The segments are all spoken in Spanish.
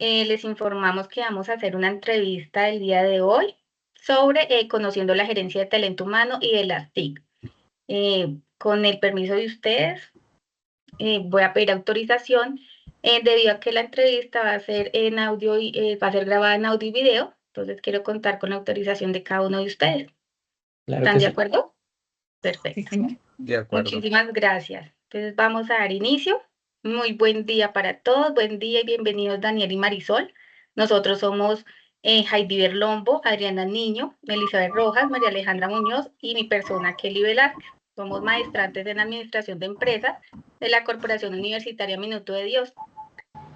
les informamos que vamos a hacer una entrevista el día de hoy sobre conociendo la gerencia de talento humano y de las TIC. Con el permiso de ustedes, voy a pedir autorización debido a que la entrevista va a ser en audio y va a ser grabada en audio y video. Entonces quiero contar con la autorización de cada uno de ustedes. Claro ¿Están que de sí. acuerdo? Sí, Perfecto. señor. De acuerdo. Muchísimas gracias. Entonces vamos a dar inicio. Muy buen día para todos. Buen día y bienvenidos Daniel y Marisol. Nosotros somos Heidi Berlombo, Adriana Niño, Elizabeth Rojas, María Alejandra Muñoz y mi persona Kelly Velázquez. Somos maestrantes en Administración de Empresas de la Corporación Universitaria Minuto de Dios.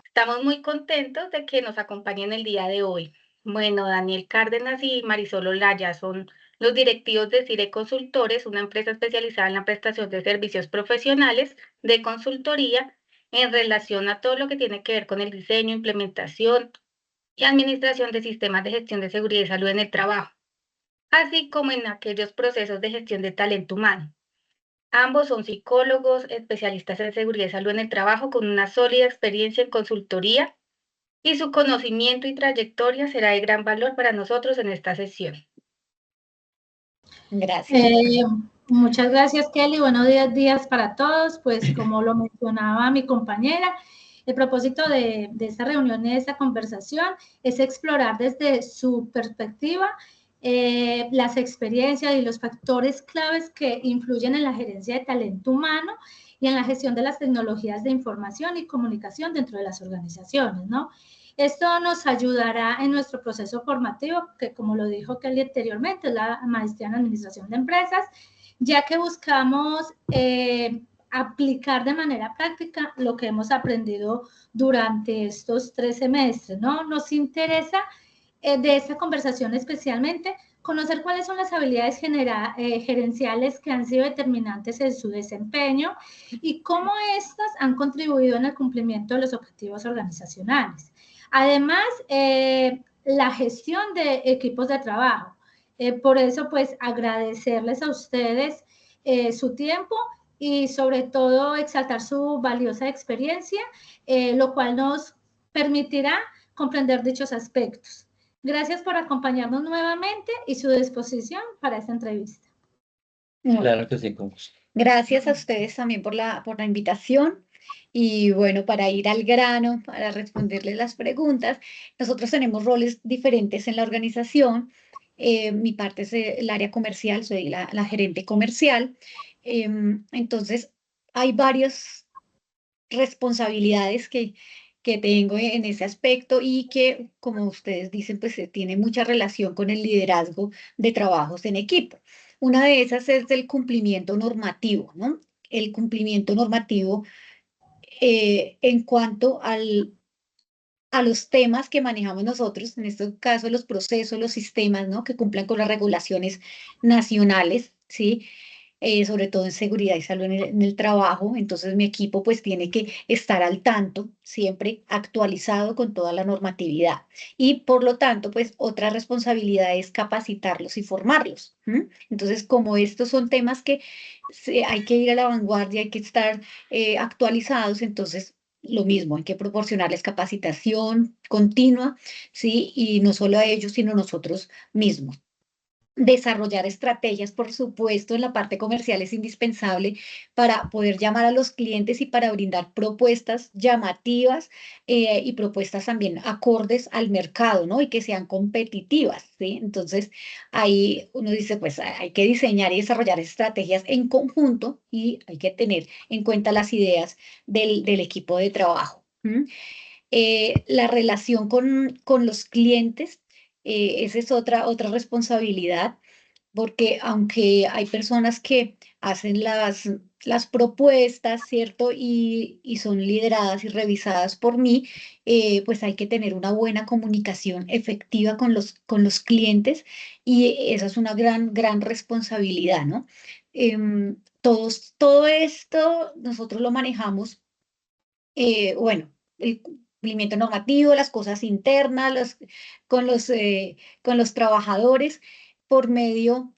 Estamos muy contentos de que nos acompañen el día de hoy. Bueno, Daniel Cárdenas y Marisol Olaya son los directivos de CIRE Consultores, una empresa especializada en la prestación de servicios profesionales de consultoría en relación a todo lo que tiene que ver con el diseño, implementación y administración de sistemas de gestión de seguridad y salud en el trabajo, así como en aquellos procesos de gestión de talento humano. Ambos son psicólogos, especialistas en seguridad y salud en el trabajo con una sólida experiencia en consultoría y su conocimiento y trayectoria será de gran valor para nosotros en esta sesión. Gracias. Muchas gracias, Kelly. Buenos días para todos. Pues como lo mencionaba mi compañera, el propósito de esta reunión y de esta conversación es explorar desde su perspectiva las experiencias y los factores claves que influyen en la gerencia de talento humano y en la gestión de las tecnologías de información y comunicación dentro de las organizaciones, ¿no? Esto nos ayudará en nuestro proceso formativo, que como lo dijo Kelly anteriormente, es la maestría en Administración de Empresas, ya que buscamos aplicar de manera práctica lo que hemos aprendido durante estos 3 semestres, ¿no? Nos interesa de esta conversación especialmente conocer cuáles son las habilidades gerenciales que han sido determinantes en su desempeño y cómo estas han contribuido en el cumplimiento de los objetivos organizacionales. Además, la gestión de equipos de trabajo. Por eso, pues, agradecerles a ustedes su tiempo y sobre todo exaltar su valiosa experiencia, lo cual nos permitirá comprender dichos aspectos. Gracias por acompañarnos nuevamente y su disposición para esta entrevista. Claro que sí, con gusto. Gracias a ustedes también por la invitación. Y bueno, para ir al grano, para responderles las preguntas, nosotros tenemos roles diferentes en la organización. Mi parte es el área comercial, soy la gerente comercial. Entonces, hay varias responsabilidades que tengo en ese aspecto y que, como ustedes dicen, pues tiene mucha relación con el liderazgo de trabajos en equipo. Una de esas es el cumplimiento normativo, ¿no? El cumplimiento normativo en cuanto a los temas que manejamos nosotros, en este caso los procesos, los sistemas, ¿no? Que cumplan con las regulaciones nacionales, ¿sí? Sobre todo en seguridad y salud en el trabajo. Entonces mi equipo pues tiene que estar al tanto, siempre actualizado con toda la normatividad. Y por lo tanto, pues otra responsabilidad es capacitarlos y formarlos. Entonces, como estos son temas que hay que ir a la vanguardia, hay que estar actualizados, entonces lo mismo, hay que proporcionarles capacitación continua, ¿sí? Y no solo a ellos, sino a nosotros mismos. Desarrollar estrategias, por supuesto, en la parte comercial es indispensable para poder llamar a los clientes y para brindar propuestas llamativas y propuestas también acordes al mercado, ¿no? Y que sean competitivas, ¿sí? Entonces, ahí uno dice, pues hay que diseñar y desarrollar estrategias en conjunto y hay que tener en cuenta las ideas del equipo de trabajo. La relación con los clientes, esa es otra responsabilidad, porque aunque hay personas que hacen las propuestas, ¿cierto? Y son lideradas y revisadas por mí, pues hay que tener una buena comunicación efectiva con los clientes y esa es una gran responsabilidad, ¿no? Todo esto nosotros lo manejamos, bueno, el cumplimiento normativo, las cosas internas, con los trabajadores por medio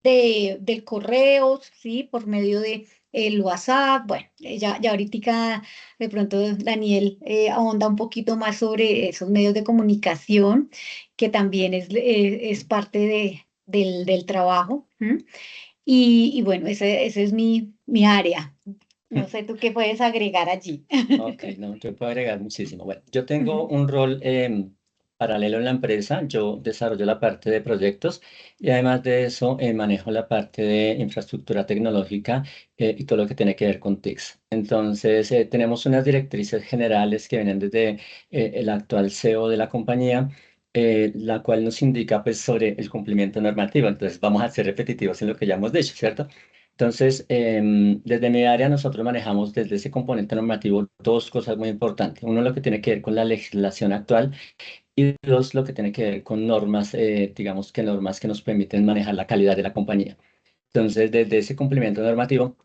del correo, ¿sí? Por medio de el WhatsApp, bueno, ya ahorita de pronto Daniel ahonda un poquito más sobre esos medios de comunicación, que también es parte del trabajo. ¿M? Y bueno, ese es mi área. No sé, ¿tú qué puedes agregar allí? Ok, no, yo puedo agregar muchísimo. Bueno, yo tengo un rol paralelo en la empresa. Yo desarrollo la parte de proyectos y además de eso manejo la parte de infraestructura tecnológica y todo lo que tiene que ver con TICs. Entonces, tenemos unas directrices generales que vienen desde el actual CEO de la compañía, la cual nos indica pues sobre el cumplimiento normativo. Entonces, vamos a ser repetitivos en lo que ya hemos dicho, ¿cierto? Entonces, desde mi área nosotros manejamos desde ese componente normativo dos cosas muy importantes. Uno, lo que tiene que ver con la legislación actual y dos, lo que tiene que ver con normas, digamos que normas que nos permiten manejar la calidad de la compañía. Entonces, desde ese cumplimiento normativo,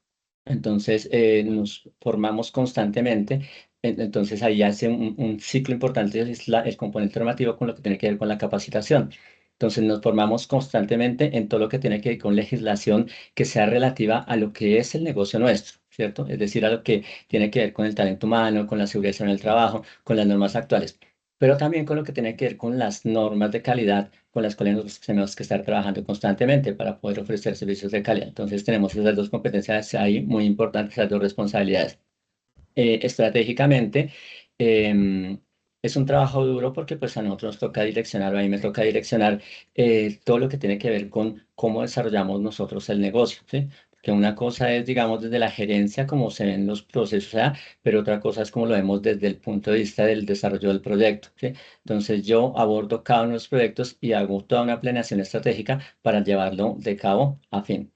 entonces nos formamos constantemente. Entonces, ahí hace un ciclo importante, es el componente normativo con lo que tiene que ver con la capacitación. Entonces, nos formamos constantemente en todo lo que tiene que ver con legislación que sea relativa a lo que es el negocio nuestro, ¿cierto? Es decir, a lo que tiene que ver con el talento humano, con la seguridad en el trabajo, con las normas actuales, pero también con lo que tiene que ver con las normas de calidad con las cuales nosotros tenemos que estar trabajando constantemente para poder ofrecer servicios de calidad. Entonces tenemos esas dos competencias ahí muy importantes, esas dos responsabilidades. Estratégicamente, es un trabajo duro porque pues a nosotros nos toca direccionar, a mí me toca direccionar todo lo que tiene que ver con cómo desarrollamos nosotros el negocio, ¿sí? Que una cosa es, digamos, desde la gerencia, cómo se ven los procesos, ¿verdad? Pero otra cosa es cómo lo vemos desde el punto de vista del desarrollo del proyecto, ¿sí? Entonces yo abordo cada uno de los proyectos y hago toda una planeación estratégica para llevarlo de cabo a fin.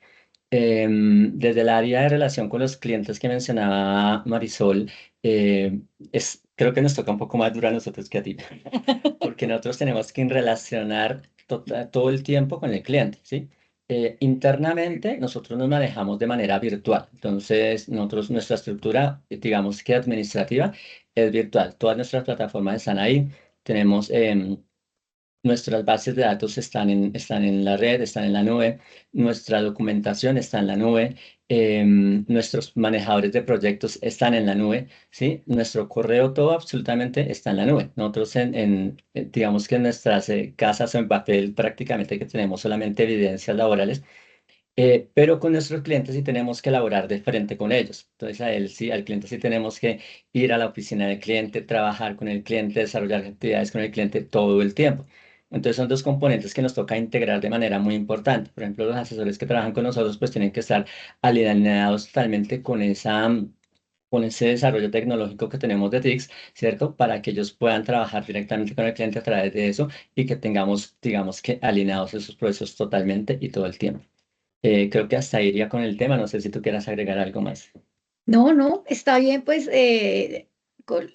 Desde el área de relación con los clientes que mencionaba Marisol, creo que nos toca un poco más duro a nosotros que a ti, porque nosotros tenemos que relacionar todo el tiempo con el cliente, ¿sí? Internamente nosotros nos manejamos de manera virtual, entonces nuestra estructura, digamos que administrativa, es virtual. Todas nuestras plataformas están ahí, tenemos nuestras bases de datos están en la red, están en la nube, nuestra documentación está en la nube, nuestros manejadores de proyectos están en la nube, ¿sí? Nuestro correo, todo absolutamente está en la nube. Nosotros digamos que en nuestras casas o en papel prácticamente que tenemos solamente evidencias laborales, pero con nuestros clientes sí tenemos que elaborar de frente con ellos. Entonces al cliente sí tenemos que ir a la oficina del cliente, trabajar con el cliente, desarrollar actividades con el cliente todo el tiempo. Entonces son dos componentes que nos toca integrar de manera muy importante. Por ejemplo, los asesores que trabajan con nosotros pues tienen que estar alineados totalmente con ese desarrollo tecnológico que tenemos de TICS, ¿cierto? Para que ellos puedan trabajar directamente con el cliente a través de eso y que tengamos, digamos que alineados esos procesos totalmente y todo el tiempo. Creo que hasta iría con el tema. No sé si tú quieras agregar algo más. No, está bien, pues col-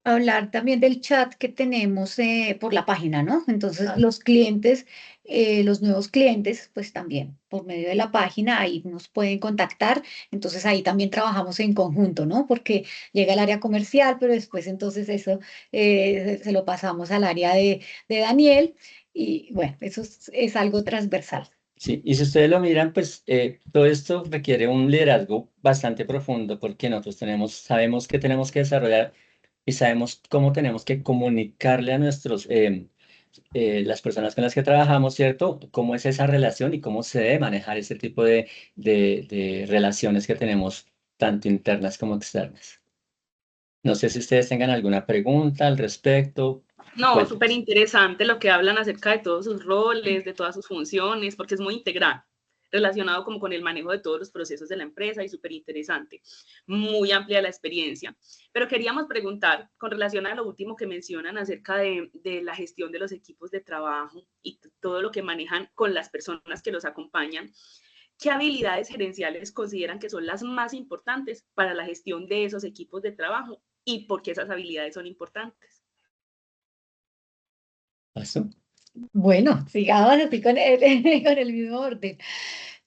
hablar también del chat que tenemos por la página, ¿no? Entonces, los clientes, los nuevos clientes, pues también por medio de la página ahí nos pueden contactar. Entonces, ahí también trabajamos en conjunto, ¿no? Porque llega el área comercial, pero después entonces eso se lo pasamos al área de Daniel y bueno, eso es algo transversal. Sí, y si ustedes lo miran, pues todo esto requiere un liderazgo bastante profundo porque nosotros sabemos que tenemos que desarrollar y sabemos cómo tenemos que comunicarle a las personas con las que trabajamos, ¿cierto? Cómo es esa relación y cómo se debe manejar ese tipo de relaciones que tenemos, tanto internas como externas. No sé si ustedes tengan alguna pregunta al respecto. No, Pues, súper interesante lo que hablan acerca de todos sus roles, de todas sus funciones, porque es muy integral, relacionado como con el manejo de todos los procesos de la empresa y súper interesante, muy amplia la experiencia. Pero queríamos preguntar, con relación a lo último que mencionan acerca de la gestión de los equipos de trabajo y todo lo que manejan con las personas que los acompañan, ¿qué habilidades gerenciales consideran que son las más importantes para la gestión de esos equipos de trabajo y por qué esas habilidades son importantes? ¿paso? Bueno, sigamos así con con el mismo orden.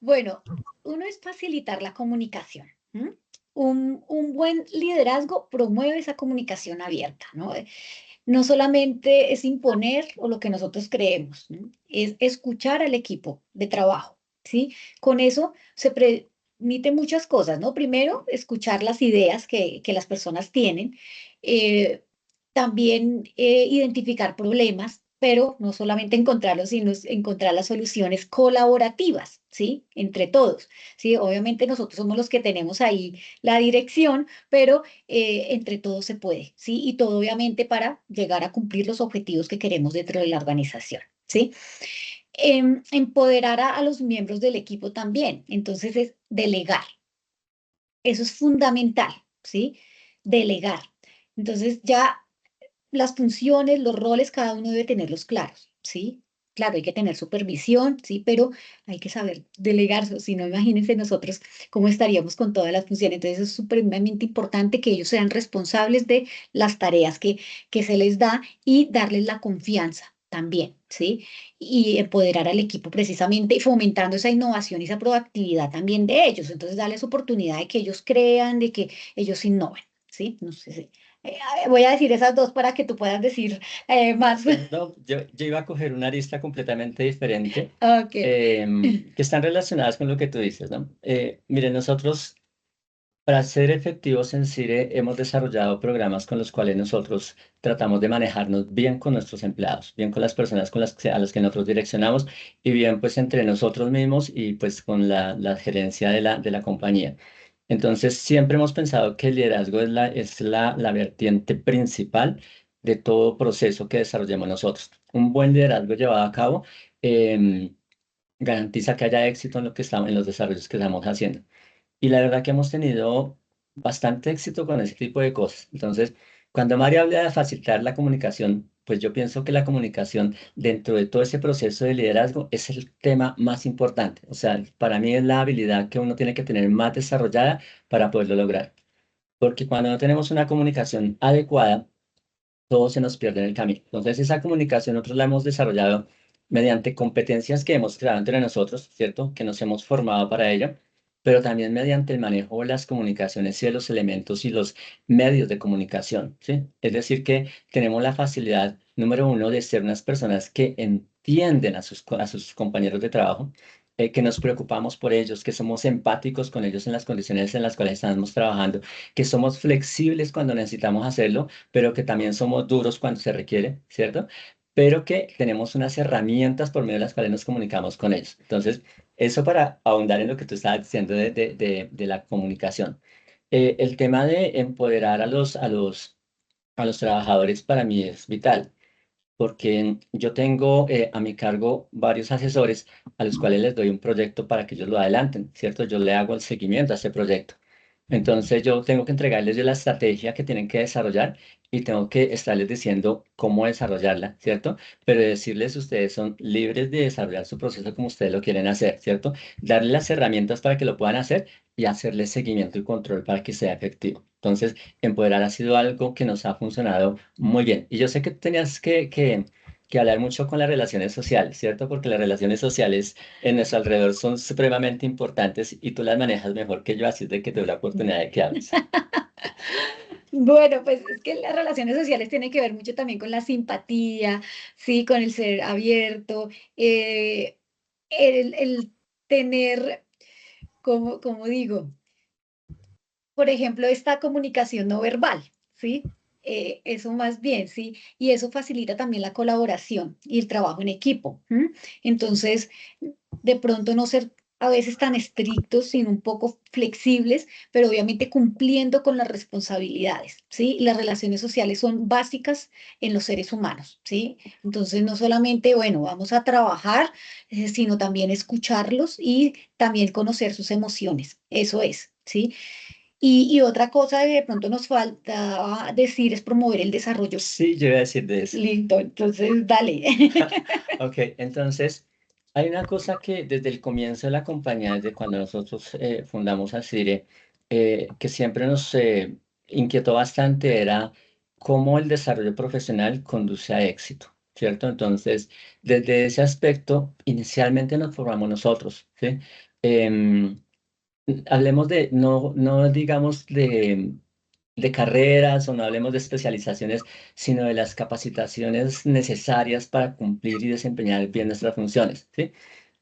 Bueno, uno es facilitar la comunicación. ¿M? Un buen liderazgo promueve esa comunicación abierta, ¿no? No solamente es imponer o lo que nosotros creemos, ¿no? Es escuchar al equipo de trabajo, ¿sí? Con eso permite muchas cosas, ¿no? Primero, escuchar las ideas que las personas tienen. También identificar problemas, pero no solamente encontrarlos, sino encontrar las soluciones colaborativas, ¿sí? Entre todos, ¿sí? Obviamente nosotros somos los que tenemos ahí la dirección, pero entre todos se puede, ¿sí? Y todo obviamente para llegar a cumplir los objetivos que queremos dentro de la organización, ¿sí? Empoderar a los miembros del equipo también, entonces es delegar. Eso es fundamental, ¿sí? Delegar. Entonces ya las funciones, los roles, cada uno debe tenerlos claros, ¿sí? Claro, hay que tener supervisión, sí, pero hay que saber delegar, si no, imagínense nosotros cómo estaríamos con todas las funciones. Entonces es supremamente importante que ellos sean responsables de las tareas que se les da y darles la confianza también, ¿sí? Y empoderar al equipo precisamente y fomentando esa innovación y esa proactividad también de ellos. Entonces darles oportunidad de que ellos crean, de que ellos innoven, ¿sí? No sé si voy a decir esas dos para que tú puedas decir más. No, yo iba a coger una lista completamente diferente, Ok. que están relacionadas con lo que tú dices, ¿no? Miren, nosotros, para ser efectivos en CIRE, hemos desarrollado programas con los cuales nosotros tratamos de manejarnos bien con nuestros empleados, bien con las personas a las que nosotros direccionamos y bien pues entre nosotros mismos y pues con la gerencia de la compañía. Entonces, siempre hemos pensado que el liderazgo es la vertiente principal de todo proceso que desarrollemos nosotros. Un buen liderazgo llevado a cabo em, garantiza que haya éxito en lo que estamos, en los desarrollos que estamos haciendo. Y la verdad que hemos tenido bastante éxito con ese tipo de cosas. Entonces, cuando María habla de facilitar la comunicación, pues yo pienso que la comunicación dentro de todo ese proceso de liderazgo es el tema más importante. O sea, para mí es la habilidad que uno tiene que tener más desarrollada para poderlo lograr. Porque cuando no tenemos una comunicación adecuada, todo se nos pierde en el camino. Entonces, esa comunicación nosotros la hemos desarrollado mediante competencias que hemos creado entre nosotros, ¿cierto? Que nos hemos formado para ello, pero también mediante el manejo de las comunicaciones y de los elementos y los medios de comunicación, ¿sí? Es decir, que tenemos la facilidad, número uno, de ser unas personas que entienden a sus compañeros de trabajo, que nos preocupamos por ellos, que somos empáticos con ellos en las condiciones en las cuales estamos trabajando, que somos flexibles cuando necesitamos hacerlo, pero que también somos duros cuando se requiere, ¿cierto? Pero que tenemos unas herramientas por medio de las cuales nos comunicamos con ellos. Entonces, eso para ahondar en lo que tú estabas diciendo de la comunicación. El tema de empoderar a los trabajadores para mí es vital, porque yo tengo a mi cargo varios asesores a los cuales les doy un proyecto para que ellos lo adelanten, ¿cierto? Yo le hago el seguimiento a ese proyecto. Entonces yo tengo que entregarles yo la estrategia que tienen que desarrollar y tengo que estarles diciendo cómo desarrollarla, ¿cierto? Pero decirles ustedes son libres de desarrollar su proceso como ustedes lo quieren hacer, ¿cierto? Darles las herramientas para que lo puedan hacer y hacerles seguimiento y control para que sea efectivo. Entonces, empoderar ha sido algo que nos ha funcionado muy bien. Y yo sé que tenías que hablar mucho con las relaciones sociales, ¿cierto? Porque las relaciones sociales en nuestro alrededor son supremamente importantes y tú las manejas mejor que yo, así es de que te doy la oportunidad de que hables. Bueno, pues es que las relaciones sociales tienen que ver mucho también con la simpatía, sí, con el ser abierto, el tener, como digo, por ejemplo, esta comunicación no verbal, ¿sí? Eso más bien, ¿sí? Y eso facilita también la colaboración y el trabajo en equipo. ¿M? Entonces, de pronto no ser a veces tan estrictos, sino un poco flexibles, pero obviamente cumpliendo con las responsabilidades, ¿sí? Y las relaciones sociales son básicas en los seres humanos, ¿sí? Entonces, no solamente, bueno, vamos a trabajar, sino también escucharlos y también conocer sus emociones. Eso es, ¿sí? Y otra cosa que de pronto nos falta decir es promover el desarrollo. Sí, yo iba a decir de eso. Listo, entonces dale. Ok, entonces hay una cosa que desde el comienzo de la compañía, desde cuando nosotros fundamos Asire, que siempre nos inquietó bastante era cómo el desarrollo profesional conduce a éxito, ¿cierto? Entonces, desde ese aspecto, inicialmente nos formamos nosotros, ¿sí? Em, Hablemos no digamos de carreras o no hablemos de especializaciones, sino de las capacitaciones necesarias para cumplir y desempeñar bien nuestras funciones, ¿sí?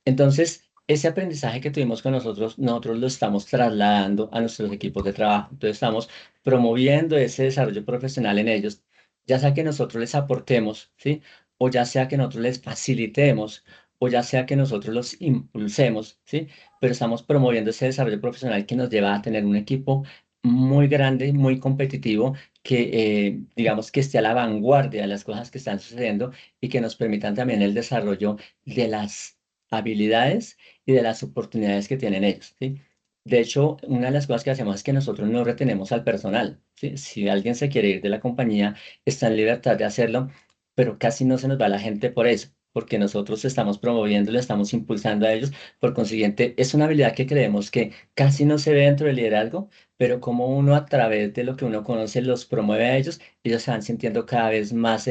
Entonces, ese aprendizaje que tuvimos con nosotros, nosotros lo estamos trasladando a nuestros equipos de trabajo. Entonces estamos promoviendo ese desarrollo profesional en ellos, ya sea que nosotros les aportemos, ¿sí? O ya sea que nosotros les facilitemos, o ya sea que nosotros los impulsemos, ¿sí? Pero estamos promoviendo ese desarrollo profesional que nos lleva a tener un equipo muy grande, muy competitivo, que digamos que esté a la vanguardia de las cosas que están sucediendo y que nos permitan también el desarrollo de las habilidades y de las oportunidades que tienen ellos, ¿sí? De hecho, una de las cosas que hacemos es que nosotros no retenemos al personal, ¿sí? Si alguien se quiere ir de la compañía, está en libertad de hacerlo, pero casi no se nos va la gente por eso, porque nosotros estamos promoviendo, le estamos impulsando a ellos. Por consiguiente, es una habilidad que creemos que casi no se ve dentro del liderazgo, pero como uno a través de lo que uno conoce los promueve a ellos se van sintiendo cada vez más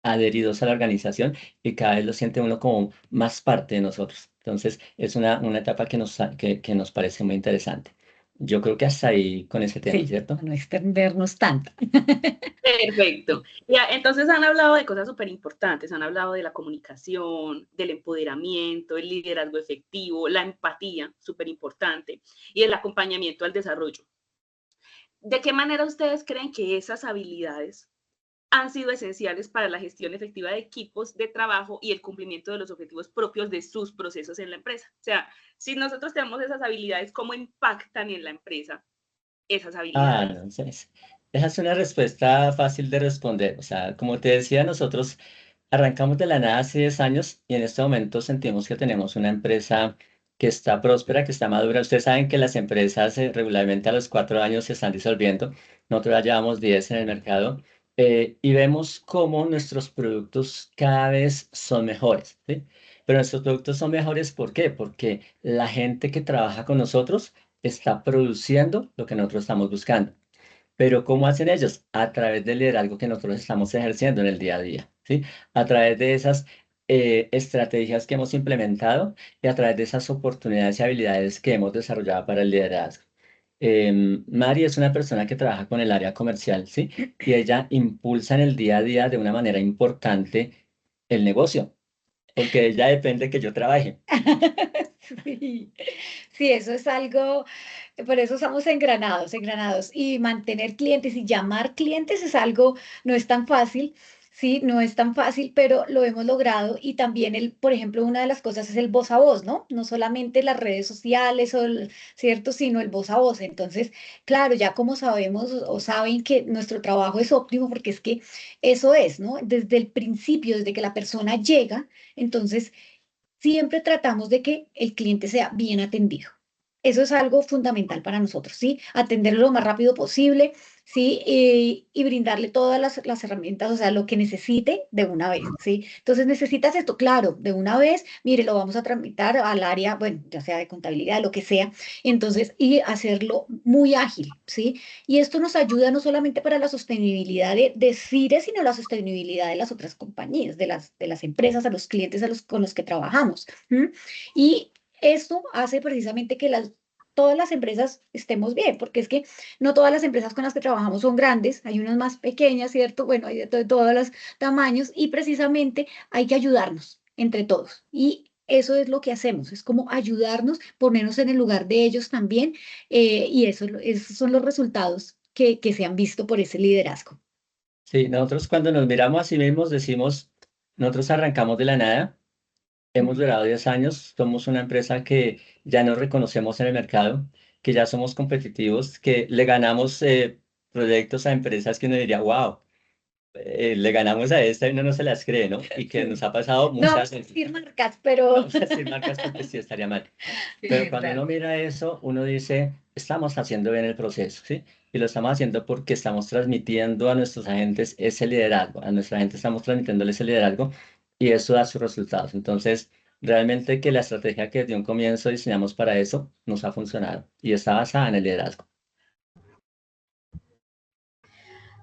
adheridos a la organización y cada vez lo siente uno como más parte de nosotros. Entonces, es una etapa que nos parece muy interesante. Yo creo que hasta ahí con ese tema, Sí, ¿cierto? para no extendernos tanto. Perfecto. Ya, entonces han hablado de cosas súper importantes, han hablado de la comunicación, del empoderamiento, el liderazgo efectivo, la empatía, súper importante, y el acompañamiento al desarrollo. ¿De qué manera ustedes creen que esas habilidades han sido esenciales para la gestión efectiva de equipos de trabajo y el cumplimiento de los objetivos propios de sus procesos en la empresa? O sea, si nosotros tenemos esas habilidades, ¿cómo impactan en la empresa esas habilidades? No, esa es una respuesta fácil de responder. O sea, como te decía, nosotros arrancamos de la nada hace 10 años y en este momento sentimos que tenemos una empresa que está próspera, que está madura. Ustedes saben que las empresas regularmente a los 4 años se están disolviendo. Nosotros ya llevamos 10 en el mercado y vemos cómo nuestros productos cada vez son mejores, ¿sí? Pero nuestros productos son mejores, ¿por qué? Porque la gente que trabaja con nosotros está produciendo lo que nosotros estamos buscando. Pero ¿cómo hacen ellos? A través del liderazgo que nosotros estamos ejerciendo en el día a día, ¿sí? A través de esas estrategias que hemos implementado y a través de esas oportunidades y habilidades que hemos desarrollado para el liderazgo. Mari es una persona que trabaja con el área comercial, ¿sí? Y ella impulsa en el día a día de una manera importante el negocio, porque de ella depende que yo trabaje. Sí, sí, eso es algo, por eso estamos engranados, engranados. Y mantener clientes y llamar clientes es algo, no es tan fácil, sí, no es tan fácil, pero lo hemos logrado. Y también, por ejemplo, una de las cosas es el voz a voz, ¿no? No solamente las redes sociales, ¿cierto? Sino el voz a voz. Entonces, claro, ya como sabemos o saben que nuestro trabajo es óptimo, porque es que eso es, ¿no? Desde el principio, desde que la persona llega, entonces siempre tratamos de que el cliente sea bien atendido. Eso es algo fundamental para nosotros, ¿sí? Atenderlo lo más rápido posible, ¿sí? Y brindarle todas las herramientas, o sea, lo que necesite de una vez, ¿sí? Entonces, necesitas esto, claro, de una vez, mire, lo vamos a tramitar al área, bueno, ya sea de contabilidad, lo que sea, entonces, y hacerlo muy ágil, ¿sí? Y esto nos ayuda no solamente para la sostenibilidad de CIRE, sino la sostenibilidad de las otras compañías, de las empresas, a los clientes con los que trabajamos. ¿M? Y esto hace precisamente que todas las empresas estemos bien, porque es que no todas las empresas con las que trabajamos son grandes, hay unas más pequeñas, ¿cierto? Bueno, hay de todos los tamaños y precisamente hay que ayudarnos entre todos. Y eso es lo que hacemos, es como ayudarnos, ponernos en el lugar de ellos también, y esos son los resultados que se han visto por ese liderazgo. Sí, nosotros cuando nos miramos a sí mismos decimos, nosotros arrancamos de la nada. Hemos durado 10 años, somos una empresa que ya nos reconocemos en el mercado, que ya somos competitivos, que le ganamos proyectos a empresas que uno diría, wow, le ganamos a esta y uno no se las cree, ¿no? Y que nos Sí. ha pasado No muchas vamos a veces. decir marcas, No pero vamos a decir marcas porque sí estaría mal. sí, Pero cuando verdad. uno mira eso, uno dice, estamos haciendo bien el proceso, ¿sí? Y lo estamos haciendo porque estamos transmitiendo a nuestros agentes ese liderazgo, a nuestra gente estamos transmitiéndole ese liderazgo y eso da sus resultados. Entonces, realmente que la estrategia que desde un comienzo diseñamos para eso nos ha funcionado y está basada en el liderazgo.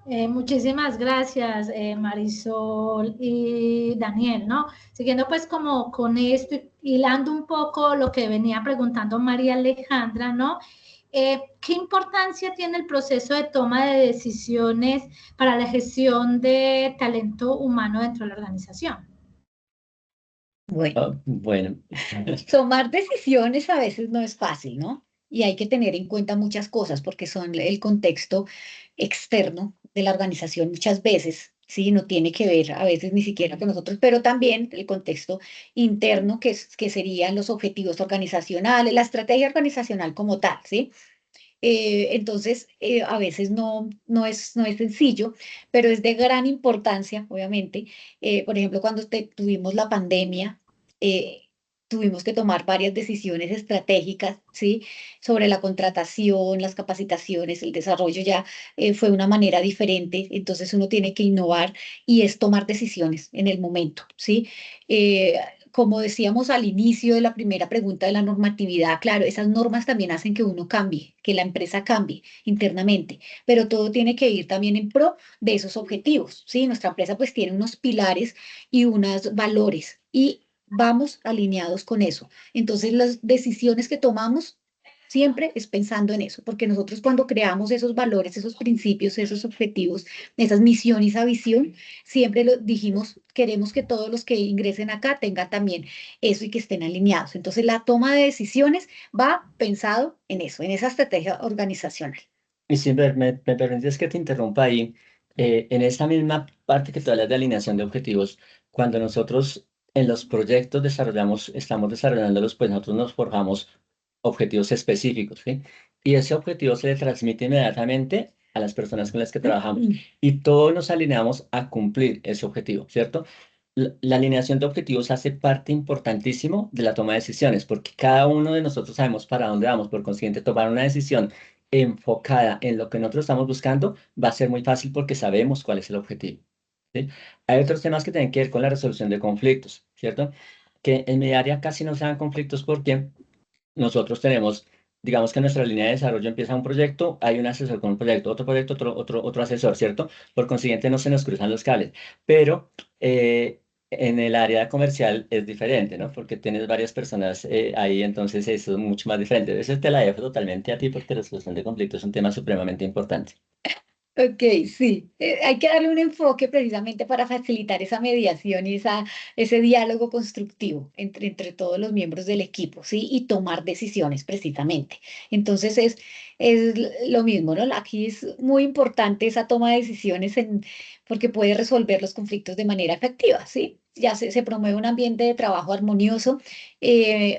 Muchísimas gracias, Marisol y Daniel, ¿no? Siguiendo pues como con esto, hilando un poco lo que venía preguntando María Alejandra, ¿no? ¿Qué importancia tiene el proceso de toma de decisiones para la gestión de talento humano dentro de la organización? Bueno, Bueno, tomar decisiones a veces no es fácil, ¿no? Y hay que tener en cuenta muchas cosas porque son el contexto externo de la organización muchas veces, ¿sí? No tiene que ver a veces ni siquiera con nosotros, pero también el contexto interno que serían los objetivos organizacionales, la estrategia organizacional como tal, ¿sí? Entonces, a veces no es sencillo, pero es de gran importancia, obviamente. Por ejemplo, cuando tuvimos la pandemia, eh, tuvimos que tomar varias decisiones estratégicas, ¿sí? Sobre la contratación, las capacitaciones, el desarrollo ya fue una manera diferente. Entonces, uno tiene que innovar y es tomar decisiones en el momento, ¿sí? Eh, Como decíamos al inicio de la primera pregunta de la normatividad, claro, esas normas también hacen que uno cambie, que la empresa cambie internamente, pero todo tiene que ir también en pro de esos objetivos, ¿sí? Nuestra empresa pues tiene unos pilares y unos valores y vamos alineados con eso. Entonces las decisiones que tomamos siempre es pensando en eso, porque nosotros cuando creamos esos valores, esos principios, esos objetivos, esas misión y esa visión, siempre lo dijimos, queremos que todos los que ingresen acá tengan también eso y que estén alineados. Entonces, la toma de decisiones va pensado en eso, en esa estrategia organizacional. y si me permites que te interrumpa ahí, en esa misma parte que tú hablas de alineación de objetivos, cuando nosotros en los proyectos estamos desarrollándolos, pues nosotros nos forjamos objetivos específicos, ¿sí? Y ese objetivo se le transmite inmediatamente a las personas con las que trabajamos y todos nos alineamos a cumplir ese objetivo, ¿cierto? La alineación de objetivos hace parte importantísimo de la toma de decisiones, porque cada uno de nosotros sabemos para dónde vamos, por consiguiente, tomar una decisión enfocada en lo que nosotros estamos buscando va a ser muy fácil porque sabemos cuál es el objetivo, ¿sí? Hay otros temas que tienen que ver con la resolución de conflictos, ¿cierto? Que en mi área casi no se dan conflictos porque nosotros tenemos, digamos que nuestra línea de desarrollo empieza un proyecto, hay un asesor con un proyecto, otro asesor, ¿cierto? Por consiguiente, no se nos cruzan los cables. Pero en el área comercial es diferente, ¿no? Porque tienes varias personas ahí, entonces eso es mucho más diferente. Eso te la dejo totalmente a ti porque la resolución de conflictos es un tema supremamente importante. Ok, sí. Hay que darle un enfoque precisamente para facilitar esa mediación y ese diálogo constructivo entre todos los miembros del equipo, ¿sí? Y tomar decisiones precisamente. Entonces es lo mismo, ¿no? Aquí es muy importante esa toma de decisiones porque puede resolver los conflictos de manera efectiva, ¿sí? Ya se promueve un ambiente de trabajo armonioso.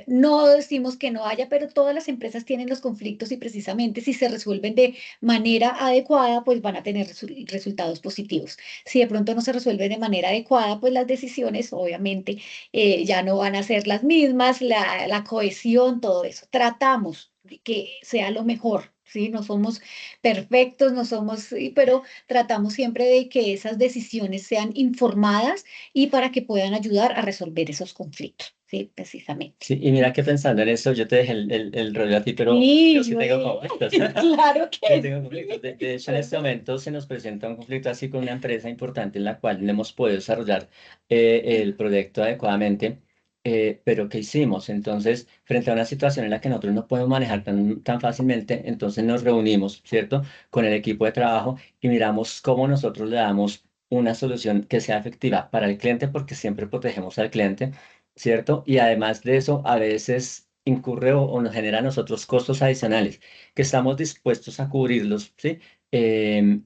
No decimos que no haya, pero todas las empresas tienen los conflictos y precisamente si se resuelven de manera adecuada, pues van a tener resultados positivos. Si de pronto no se resuelve de manera adecuada, pues las decisiones obviamente ya no van a ser las mismas, la cohesión, todo eso. Tratamos de que sea lo mejor. Sí, no somos perfectos, no somos, sí, pero tratamos siempre de que esas decisiones sean informadas y para que puedan ayudar a resolver esos conflictos, sí, precisamente. Sí, y mira que pensando en eso, yo te dejé el rollo a ti, pero yo Sí, sí tengo conflictos. claro Yo que tengo conflictos. De hecho, en este momento se nos presenta un conflicto así con una empresa importante en la cual no hemos podido desarrollar el proyecto adecuadamente, pero ¿qué hicimos? Entonces, frente a una situación en la que nosotros no podemos manejar tan fácilmente, entonces nos reunimos, ¿cierto? Con el equipo de trabajo y miramos cómo nosotros le damos una solución que sea efectiva para el cliente, porque siempre protegemos al cliente, ¿cierto? Y además de eso, a veces incurre o nos genera a nosotros costos adicionales que estamos dispuestos a cubrirlos, ¿sí?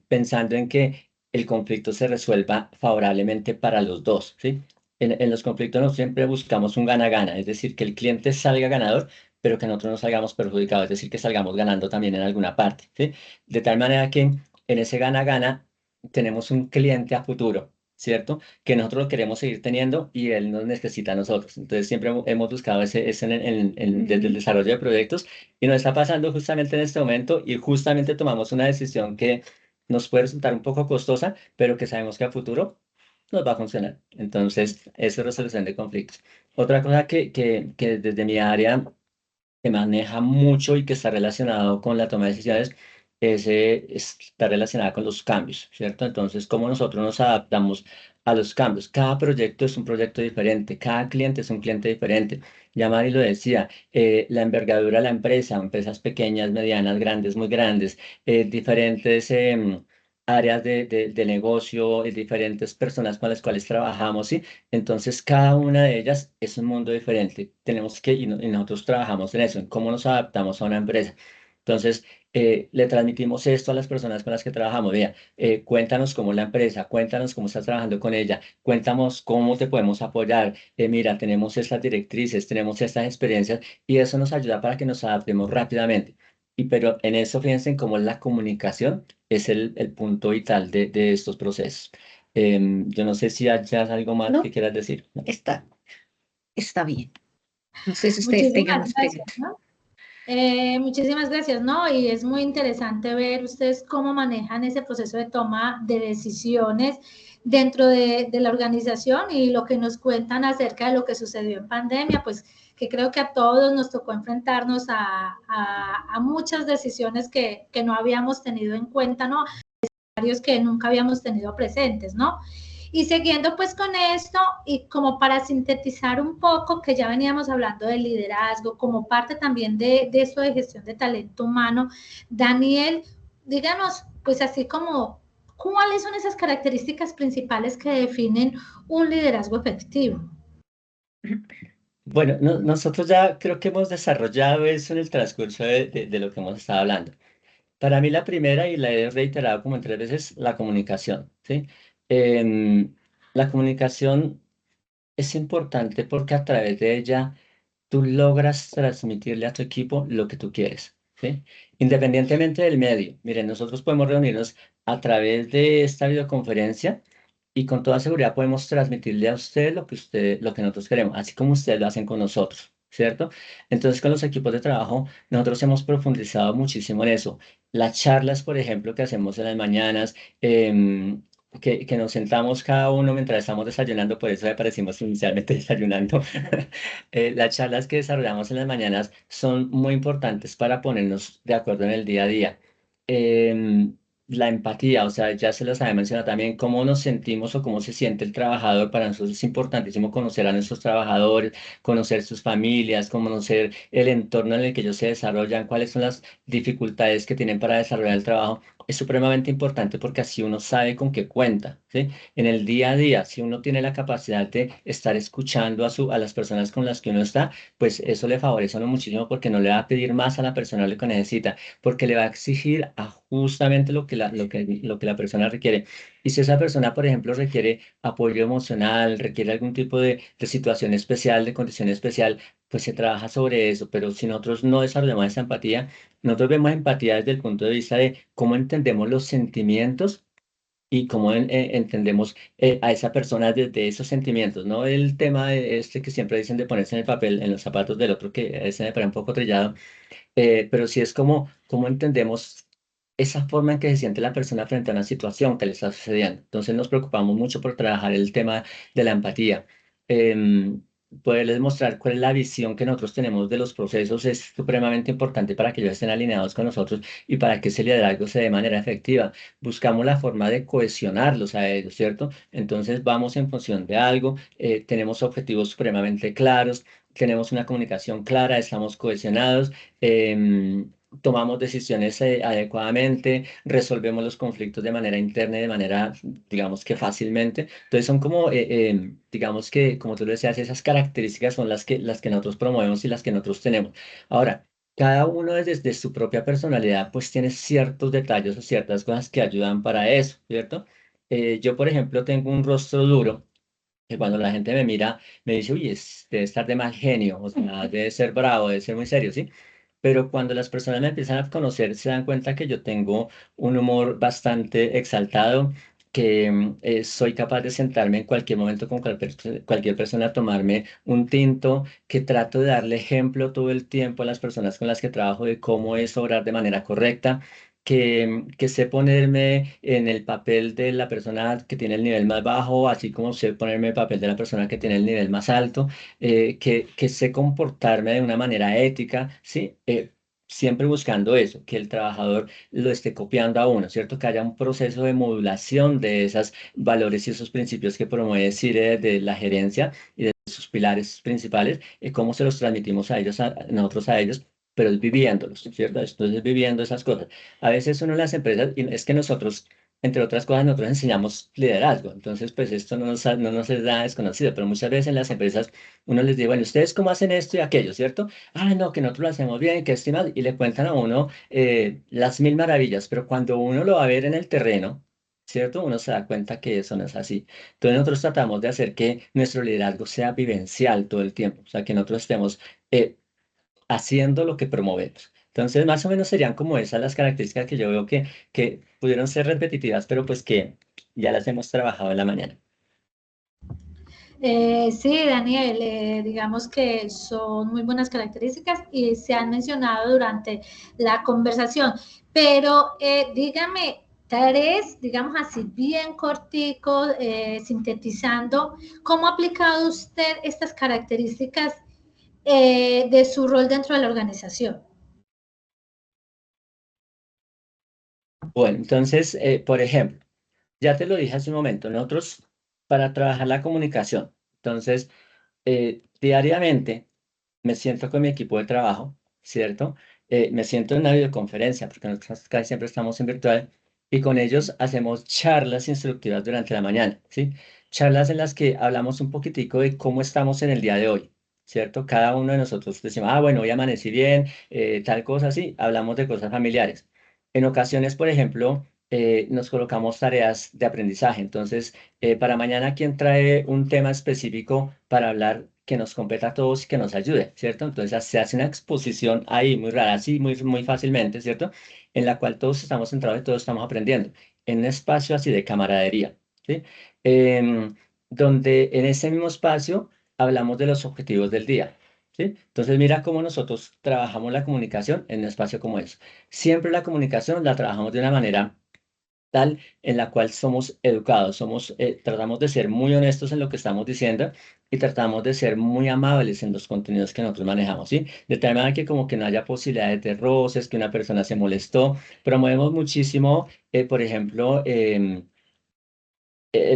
Pensando en que el conflicto se resuelva favorablemente para los dos, ¿sí? En los conflictos no siempre buscamos un gana-gana, es decir, que el cliente salga ganador, pero que nosotros no salgamos perjudicados, es decir, que salgamos ganando también en alguna parte, ¿sí? De tal manera que en ese gana-gana tenemos un cliente a futuro, ¿cierto? Que nosotros lo queremos seguir teniendo y él nos necesita a nosotros. Entonces siempre hemos buscado ese desde el desarrollo de proyectos y nos está pasando justamente en este momento y justamente tomamos una decisión que nos puede resultar un poco costosa, pero que sabemos que a futuro nos va a funcionar. Entonces, eso es resolución de conflictos. Otra cosa que desde mi área que maneja mucho y que está relacionado con la toma de decisiones está relacionada con los cambios, ¿cierto? Entonces, cómo nosotros nos adaptamos a los cambios. Cada proyecto es un proyecto diferente, cada cliente es un cliente diferente. Ya Mari lo decía, la envergadura de la empresa, empresas pequeñas, medianas, grandes, muy grandes, diferentes áreas de negocio, diferentes personas con las cuales trabajamos, ¿sí? Entonces, cada una de ellas es un mundo diferente. Tenemos que, y nosotros trabajamos en eso, en cómo nos adaptamos a una empresa. Entonces, le transmitimos esto a las personas con las que trabajamos. Mira, cuéntanos cómo es la empresa, cuéntanos cómo estás trabajando con ella, cuéntanos cómo te podemos apoyar. Mira, tenemos estas directrices, tenemos estas experiencias y eso nos ayuda para que nos adaptemos rápidamente. Y pero en eso fíjense en cómo es la comunicación es el punto vital de estos procesos. Yo no sé si hayas algo más No. que quieras decir. ¿No? Está bien. No sé si ustedes tengan Muchísimas más gracias, preguntas. ¿no? Muchísimas gracias, ¿no? Y es muy interesante ver ustedes cómo manejan ese proceso de toma de decisiones dentro de la organización y lo que nos cuentan acerca de lo que sucedió en pandemia, pues que creo que a todos nos tocó enfrentarnos a muchas decisiones que no habíamos tenido en cuenta, ¿no? Escenarios que nunca habíamos tenido presentes, ¿no? Y siguiendo pues con esto y como para sintetizar un poco, que ya veníamos hablando de liderazgo, como parte también de esto de gestión de talento humano, Daniel, díganos pues así como, ¿cuáles son esas características principales que definen un liderazgo efectivo? Bueno, nosotros ya creo que hemos desarrollado eso en el transcurso de lo que hemos estado hablando. Para mí la primera, y la he reiterado como en 3 veces, la comunicación, ¿sí? La comunicación es importante porque a través de ella tú logras transmitirle a tu equipo lo que tú quieres, ¿sí? Independientemente del medio. Miren, nosotros podemos reunirnos a través de esta videoconferencia y con toda seguridad podemos transmitirle a usted lo que nosotros queremos, así como ustedes lo hacen con nosotros, ¿cierto? Entonces, con los equipos de trabajo, nosotros hemos profundizado muchísimo en eso. Las charlas, por ejemplo, que hacemos en las mañanas, que nos sentamos cada uno mientras estamos desayunando, por eso aparecimos inicialmente desayunando. Las charlas que desarrollamos en las mañanas son muy importantes para ponernos de acuerdo en el día a día. Em, la empatía, o sea, ya se los había mencionado también, cómo nos sentimos o cómo se siente el trabajador. Para nosotros es importantísimo conocer a nuestros trabajadores, conocer sus familias, conocer el entorno en el que ellos se desarrollan, cuáles son las dificultades que tienen para desarrollar el trabajo. Es supremamente importante porque así uno sabe con qué cuenta, ¿sí? En el día a día, si uno tiene la capacidad de estar escuchando a las personas con las que uno está, pues eso le favorece a uno muchísimo porque no le va a pedir más a la persona lo que necesita, porque le va a exigir a justamente lo que la persona requiere. Y si esa persona, por ejemplo, requiere apoyo emocional, requiere algún tipo de situación especial, de condición especial, pues se trabaja sobre eso. Pero si nosotros no desarrollamos esa empatía, nosotros vemos empatía desde el punto de vista de cómo entendemos los sentimientos y cómo entendemos a esa persona desde esos sentimientos, ¿no? El tema este que siempre dicen de ponerse en el papel, en los zapatos del otro, que ese me parece un poco trillado, pero sí es como, cómo entendemos esa forma en que se siente la persona frente a una situación que le está sucediendo. Entonces nos preocupamos mucho por trabajar el tema de la empatía. Em, Poderles mostrar cuál es la visión que nosotros tenemos de los procesos es supremamente importante para que ellos estén alineados con nosotros y para que ese liderazgo se dé de manera efectiva. Buscamos la forma de cohesionarlos a ellos, ¿cierto? Entonces vamos en función de algo, tenemos objetivos supremamente claros, tenemos una comunicación clara, estamos cohesionados, tomamos decisiones adecuadamente, resolvemos los conflictos de manera interna y de manera, digamos que fácilmente. Entonces son como, digamos que, como tú lo decías, esas características son las que nosotros promovemos y las que nosotros tenemos. Ahora, cada uno desde su propia personalidad, pues tiene ciertos detalles o ciertas cosas que ayudan para eso, ¿cierto? Yo, por ejemplo, tengo un rostro duro que cuando la gente me mira, me dice, uy, debe estar de mal genio, o sea, debe ser bravo, debe ser muy serio, ¿sí? Pero cuando las personas me empiezan a conocer, se dan cuenta que yo tengo un humor bastante exaltado, que soy capaz de sentarme en cualquier momento con cualquier persona a tomarme un tinto, que trato de darle ejemplo todo el tiempo a las personas con las que trabajo de cómo es obrar de manera correcta, que sé ponerme en el papel de la persona que tiene el nivel más bajo, así como sé ponerme en el papel de la persona que tiene el nivel más alto, que sé comportarme de una manera ética, ¿sí? Siempre buscando eso, que el trabajador lo esté copiando a uno, ¿cierto? Que haya un proceso de modulación de esos valores y esos principios que promueve CIRE de la gerencia y de sus pilares principales, y cómo se los transmitimos a ellos, a nosotros a ellos, pero es viviéndolos, ¿cierto? Entonces viviendo esas cosas. A veces uno en las empresas, y es que nosotros entre otras cosas, nosotros enseñamos liderazgo. Entonces, pues esto no nos es nada desconocido, pero muchas veces en las empresas uno les dice, bueno, ¿ustedes cómo hacen esto y aquello, cierto? Ah, no, que nosotros lo hacemos bien, que estimado, y le cuentan a uno las mil maravillas, pero cuando uno lo va a ver en el terreno, ¿cierto? Uno se da cuenta que eso no es así. Entonces, nosotros tratamos de hacer que nuestro liderazgo sea vivencial todo el tiempo, o sea, que nosotros estemos haciendo lo que promovemos. Entonces, más o menos serían como esas las características que yo veo que pudieron ser repetitivas, pero pues que ya las hemos trabajado en la mañana. Sí, Daniel, digamos que son muy buenas características y se han mencionado durante la conversación, pero dígame tres, digamos así, bien corticos, sintetizando, ¿cómo ha aplicado usted estas características de su rol dentro de la organización? Bueno, entonces, por ejemplo, ya te lo dije hace un momento, nosotros para trabajar la comunicación, entonces, diariamente me siento con mi equipo de trabajo, ¿cierto? Me siento en una videoconferencia, porque nosotros casi siempre estamos en virtual, y con ellos hacemos charlas instructivas durante la mañana, ¿sí? Charlas en las que hablamos un poquitico de cómo estamos en el día de hoy, ¿cierto? Cada uno de nosotros decimos, ah, bueno, hoy amanecí bien, tal cosa, sí, hablamos de cosas familiares. En ocasiones, por ejemplo, nos colocamos tareas de aprendizaje, entonces, para mañana, ¿quién trae un tema específico para hablar que nos competa a todos y que nos ayude, ¿cierto? Entonces se hace una exposición ahí muy rara, así muy fácilmente, ¿cierto? En la cual todos estamos centrados y todos estamos aprendiendo, en un espacio así de camaradería, ¿sí? Em, donde en ese mismo espacio hablamos de los objetivos del día, ¿sí? Entonces mira cómo nosotros trabajamos la comunicación en un espacio como eso. Siempre la comunicación la trabajamos de una manera tal en la cual somos educados, tratamos de ser muy honestos en lo que estamos diciendo y tratamos de ser muy amables en los contenidos que nosotros manejamos, ¿sí? De tal manera que como que no haya posibilidades de roces, que una persona se molestó. Promovemos muchísimo, por ejemplo, el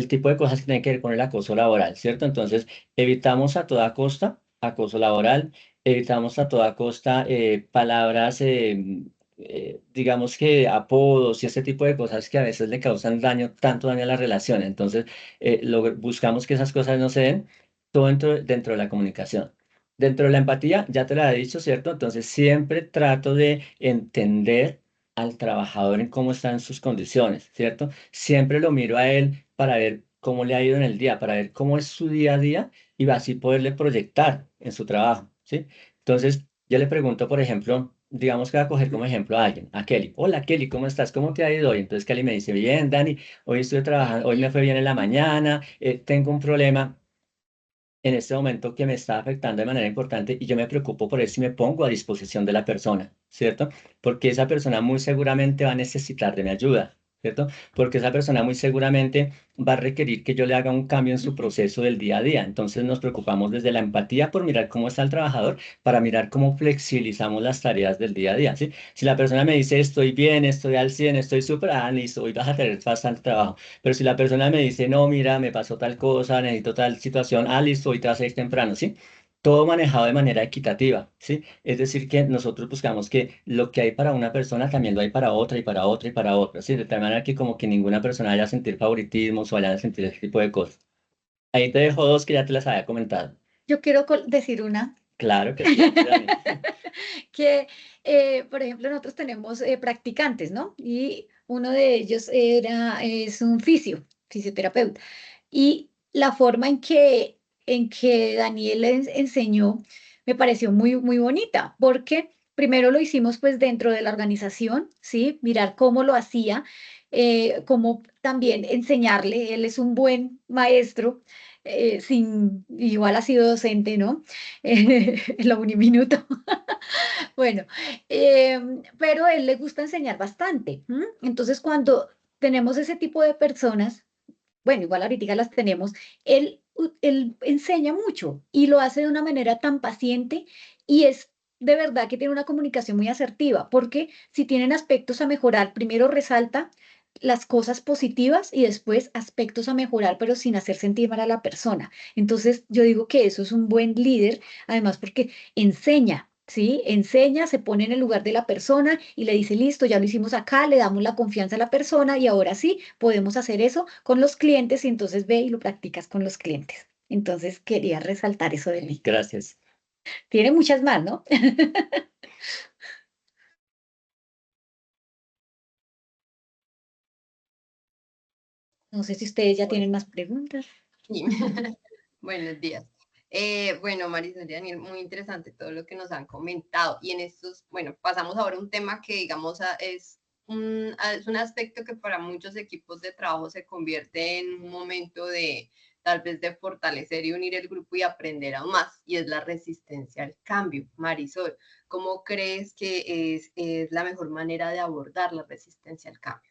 tipo de cosas que tienen que ver con el acoso laboral, ¿cierto? Entonces, evitamos a toda costa acoso laboral, evitamos a toda costa palabras, digamos que apodos y ese tipo de cosas que a veces le causan daño, tanto daño a la relación. Entonces, buscamos que esas cosas no se den, todo dentro de la comunicación. Dentro de la empatía, ya te la he dicho, ¿cierto? Entonces, siempre trato de entender al trabajador en cómo están sus condiciones, ¿cierto? Siempre lo miro a él para ver cómo le ha ido en el día, para ver cómo es su día a día y así poderle proyectar en su trabajo, ¿sí? Entonces, yo le pregunto, por ejemplo, digamos que voy a coger como ejemplo a alguien, a Kelly. Hola, Kelly, ¿cómo estás? ¿Cómo te ha ido hoy? Entonces, Kelly me dice, bien, Dani, hoy estuve trabajando, hoy me fue bien en la mañana, tengo un problema en este momento que me está afectando de manera importante y yo me preocupo por eso y me pongo a disposición de la persona, ¿cierto? Porque esa persona muy seguramente va a necesitar de mi ayuda, ¿cierto? Porque esa persona muy seguramente va a requerir que yo le haga un cambio en su proceso del día a día. Entonces nos preocupamos desde la empatía por mirar cómo está el trabajador, para mirar cómo flexibilizamos las tareas del día a día, ¿sí? Si la persona me dice estoy bien, estoy al 100, estoy súper, ah, listo, hoy vas a tener bastante trabajo. Pero si la persona me dice, no, mira, me pasó tal cosa, necesito tal situación, ah, listo, hoy te vas a ir temprano, ¿sí? Todo manejado de manera equitativa, ¿sí? Es decir, que nosotros buscamos que lo que hay para una persona también lo hay para otra y para otra y para otra, ¿sí? De tal manera que como que ninguna persona vaya a sentir favoritismos o vaya a sentir ese tipo de cosas. Ahí te dejo dos que ya te las había comentado. Yo quiero decir una. Claro que sí, Dani. Que, por ejemplo, nosotros tenemos practicantes, ¿no? Y uno de ellos es un fisioterapeuta. Y la forma en que Daniel les enseñó me pareció muy bonita, porque primero lo hicimos pues dentro de la organización, ¿sí? Mirar cómo lo hacía, cómo también enseñarle. Él es un buen maestro, igual ha sido docente, ¿no? En la Uniminuto. Bueno, pero a él le gusta enseñar bastante. ¿M? Entonces, cuando tenemos ese tipo de personas, bueno, igual ahorita las tenemos, él enseña mucho y lo hace de una manera tan paciente y es de verdad que tiene una comunicación muy asertiva, porque si tienen aspectos a mejorar, primero resalta las cosas positivas y después aspectos a mejorar, pero sin hacer sentir mal a la persona. Entonces, yo digo que eso es un buen líder, además porque enseña. ¿sí? Enseña, se pone en el lugar de la persona y le dice, listo, ya lo hicimos acá, le damos la confianza a la persona y ahora sí podemos hacer eso con los clientes y entonces ve y lo practicas con los clientes. Entonces quería resaltar eso de mí. Gracias. Tiene muchas más, ¿no? No sé si ustedes ya tienen más preguntas. Sí. Buenos días. Bueno, Marisol y Daniel, muy interesante todo lo que nos han comentado. Y en estos, bueno, pasamos ahora a un tema que, digamos, es un aspecto que para muchos equipos de trabajo se convierte en un momento de, tal vez, de fortalecer y unir el grupo y aprender aún más, y es la resistencia al cambio. Marisol, ¿cómo crees que es la mejor manera de abordar la resistencia al cambio?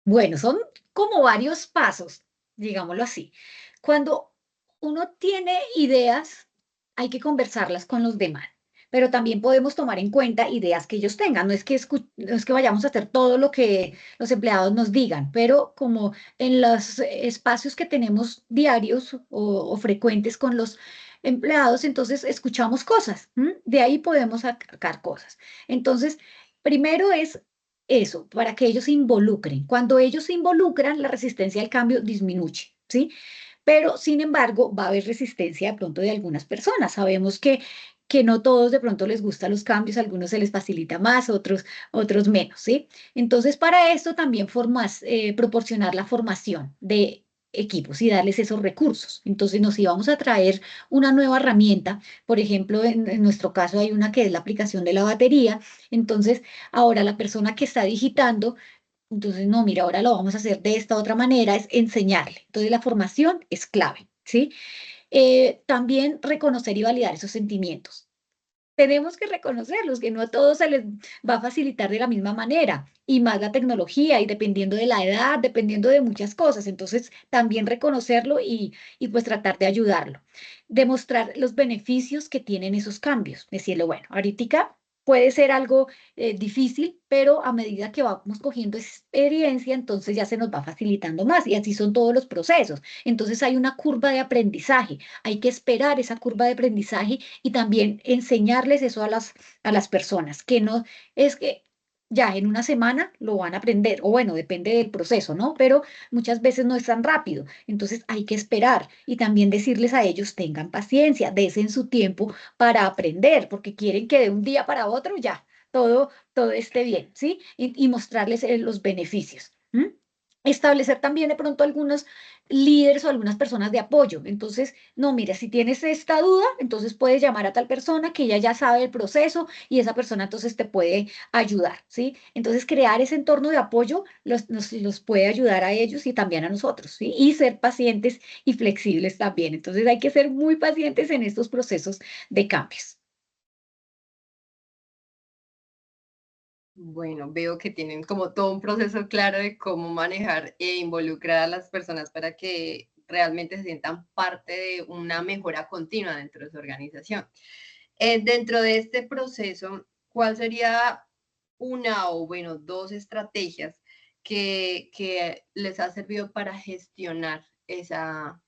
Bueno, son como varios pasos, digámoslo así. Cuando uno tiene ideas, hay que conversarlas con los demás, pero también podemos tomar en cuenta ideas que ellos tengan. No es que vayamos a hacer todo lo que los empleados nos digan, pero como en los espacios que tenemos diarios o frecuentes con los empleados, entonces escuchamos cosas, ¿m? De ahí podemos sacar cosas. Entonces, primero es eso, para que ellos se involucren. Cuando ellos se involucran, la resistencia al cambio disminuye, ¿sí? Pero, sin embargo, va a haber resistencia de pronto de algunas personas. Sabemos que no todos de pronto les gustan los cambios, a algunos se les facilita más, otros menos, ¿sí? Entonces, para esto también proporcionar la formación de equipos y darles esos recursos. Entonces, nos íbamos a traer una nueva herramienta. Por ejemplo, en nuestro caso hay una que es la aplicación de la batería. Entonces, ahora la persona que está digitando, entonces, no, mira, ahora lo vamos a hacer de esta otra manera, es enseñarle. Entonces, la formación es clave, ¿sí? También reconocer y validar esos sentimientos. Tenemos que reconocerlos, que no a todos se les va a facilitar de la misma manera, y más la tecnología, y dependiendo de la edad, dependiendo de muchas cosas. Entonces, también reconocerlo y pues tratar de ayudarlo. Demostrar los beneficios que tienen esos cambios. Decirle, bueno, ahorita puede ser algo difícil, pero a medida que vamos cogiendo experiencia, entonces ya se nos va facilitando más, y así son todos los procesos. Entonces hay una curva de aprendizaje, hay que esperar esa curva de aprendizaje y también enseñarles eso a las personas, que no es que ya en una semana lo van a aprender, o bueno, depende del proceso, ¿no? Pero muchas veces no es tan rápido, entonces hay que esperar y también decirles a ellos, tengan paciencia, desen su tiempo para aprender, porque quieren que de un día para otro ya todo esté bien, ¿sí? Y mostrarles los beneficios. ¿M? Establecer también de pronto algunos líderes o algunas personas de apoyo. Entonces, no, mira, si tienes esta duda, entonces puedes llamar a tal persona que ella ya sabe el proceso y esa persona entonces te puede ayudar, ¿sí? Entonces, crear ese entorno de apoyo los puede ayudar a ellos y también a nosotros, ¿sí? Y ser pacientes y flexibles también. Entonces, hay que ser muy pacientes en estos procesos de cambios. Bueno, veo que tienen como todo un proceso claro de cómo manejar e involucrar a las personas para que realmente se sientan parte de una mejora continua dentro de su organización. Dentro de este proceso, ¿cuál sería una o, bueno, dos estrategias que les ha servido para gestionar esa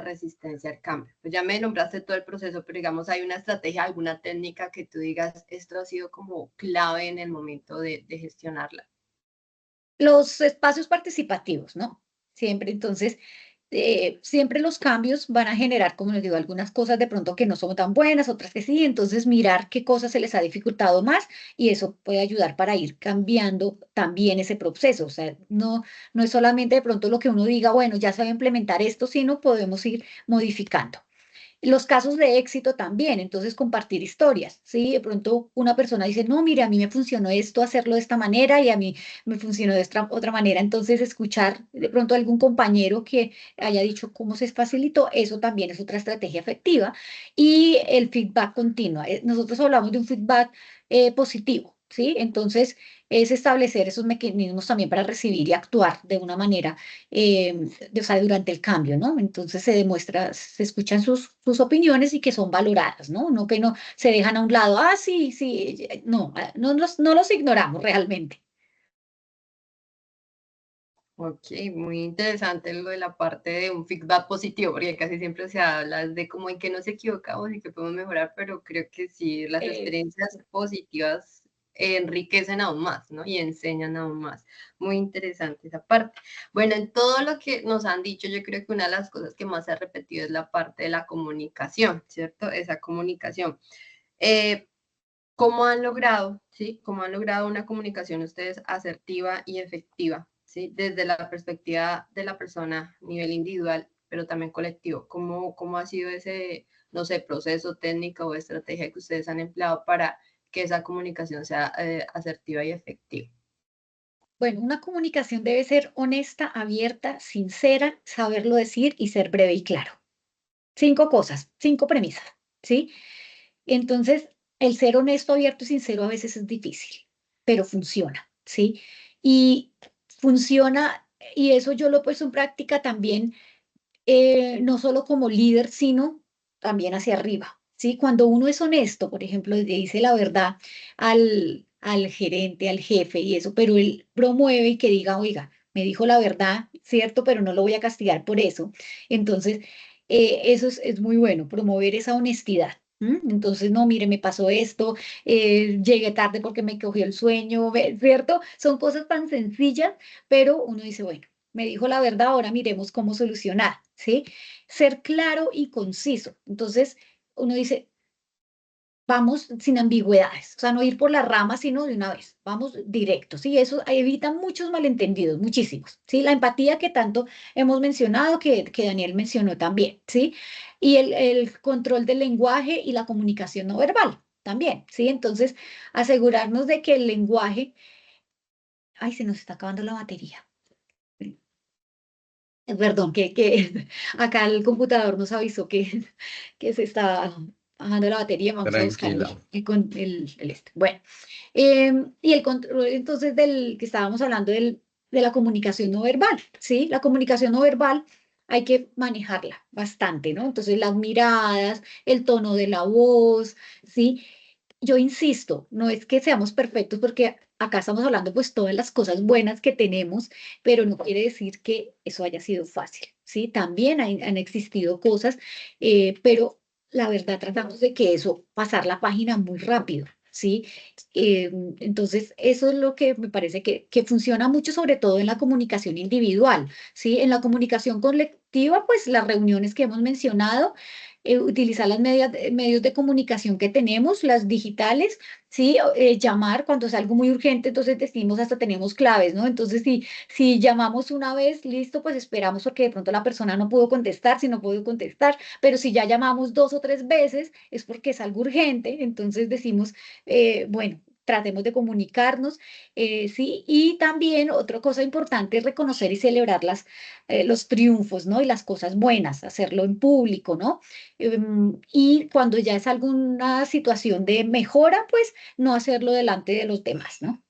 resistencia al cambio? Pues ya me nombraste todo el proceso, pero digamos, ¿hay una estrategia, alguna técnica que tú digas, esto ha sido como clave en el momento de gestionarla? Los espacios participativos, ¿no? Siempre, entonces, siempre los cambios van a generar, como les digo, algunas cosas de pronto que no son tan buenas, otras que sí, entonces mirar qué cosas se les ha dificultado más y eso puede ayudar para ir cambiando también ese proceso. O sea, no es solamente de pronto lo que uno diga, bueno, ya se va a implementar esto, sino podemos ir modificando. Los casos de éxito también, entonces compartir historias, ¿sí? De pronto una persona dice, no, mire, a mí me funcionó esto, hacerlo de esta manera y a mí me funcionó de esta otra manera. Entonces escuchar de pronto a algún compañero que haya dicho cómo se facilitó, eso también es otra estrategia efectiva. Y el feedback continuo. Nosotros hablamos de un feedback positivo, ¿sí? Entonces es establecer esos mecanismos también para recibir y actuar de una manera o sea, durante el cambio, ¿no? Entonces se demuestra, se escuchan sus opiniones y que son valoradas, ¿no? No que no se dejan a un lado, ah, sí, sí, no, no los ignoramos realmente. Ok, muy interesante lo de la parte de un feedback positivo, porque casi siempre se habla de cómo en qué nos equivocamos y qué podemos mejorar, pero creo que sí, las experiencias positivas enriquecen aún más, ¿no? Y enseñan aún más. Muy interesante esa parte. Bueno, en todo lo que nos han dicho, yo creo que una de las cosas que más se ha repetido es la parte de la comunicación, ¿cierto? Esa comunicación. ¿Cómo han logrado, sí? ¿Cómo han logrado una comunicación ustedes asertiva y efectiva, sí? Desde la perspectiva de la persona a nivel individual, pero también colectivo. ¿Cómo ha sido ese, no sé, proceso, técnica o estrategia que ustedes han empleado para que esa comunicación sea asertiva y efectiva? Bueno, una comunicación debe ser honesta, abierta, sincera, saberlo decir y ser breve y claro. 5 cosas, 5 premisas, ¿sí? Entonces, el ser honesto, abierto y sincero a veces es difícil, pero funciona, ¿sí? Y funciona, y eso yo lo he puesto en práctica también, no solo como líder, sino también hacia arriba, ¿sí? Cuando uno es honesto, por ejemplo, le dice la verdad al gerente, al jefe y eso, pero él promueve y que diga, oiga, me dijo la verdad, ¿cierto? Pero no lo voy a castigar por eso. Entonces, eso es muy bueno, promover esa honestidad. Entonces, no, mire, me pasó esto, llegué tarde porque me cogió el sueño, ¿cierto? Son cosas tan sencillas, pero uno dice, bueno, me dijo la verdad, ahora miremos cómo solucionar, ¿sí? Ser claro y conciso. Entonces, uno dice, vamos sin ambigüedades, o sea, no ir por las ramas, sino de una vez, vamos directo, ¿sí? Eso evita muchos malentendidos, muchísimos, ¿sí? La empatía que tanto hemos mencionado, que Daniel mencionó también, ¿sí? Y el control del lenguaje y la comunicación no verbal también, ¿sí? Entonces, asegurarnos de que el lenguaje, ay, se nos está acabando la batería. Perdón, que acá el computador nos avisó que se está bajando la batería, vamos a buscar Tranquila. el este. Bueno, y el control entonces del que estábamos hablando de la comunicación no verbal, ¿sí? La comunicación no verbal hay que manejarla bastante, ¿no? Entonces las miradas, el tono de la voz, ¿sí? Yo insisto, no es que seamos perfectos porque acá estamos hablando pues todas las cosas buenas que tenemos, pero no quiere decir que eso haya sido fácil, ¿sí? También han existido cosas, pero la verdad tratamos de que eso, pasar la página muy rápido, ¿sí? Entonces, eso es lo que me parece que funciona mucho, sobre todo en la comunicación individual, ¿sí? En la comunicación colectiva, pues las reuniones que hemos mencionado, utilizar las medios de comunicación que tenemos, las digitales, ¿sí? Llamar cuando es algo muy urgente, entonces decimos hasta tenemos claves, ¿no? Entonces, si llamamos una vez, listo, pues esperamos porque de pronto la persona no pudo contestar, si no pudo contestar, pero si ya llamamos 2 o 3 veces, es porque es algo urgente, entonces decimos, bueno, tratemos de comunicarnos, sí, y también otra cosa importante es reconocer y celebrar los triunfos, ¿no? Y las cosas buenas, hacerlo en público, ¿no? Y cuando ya es alguna situación de mejora, pues no hacerlo delante de los demás, ¿no?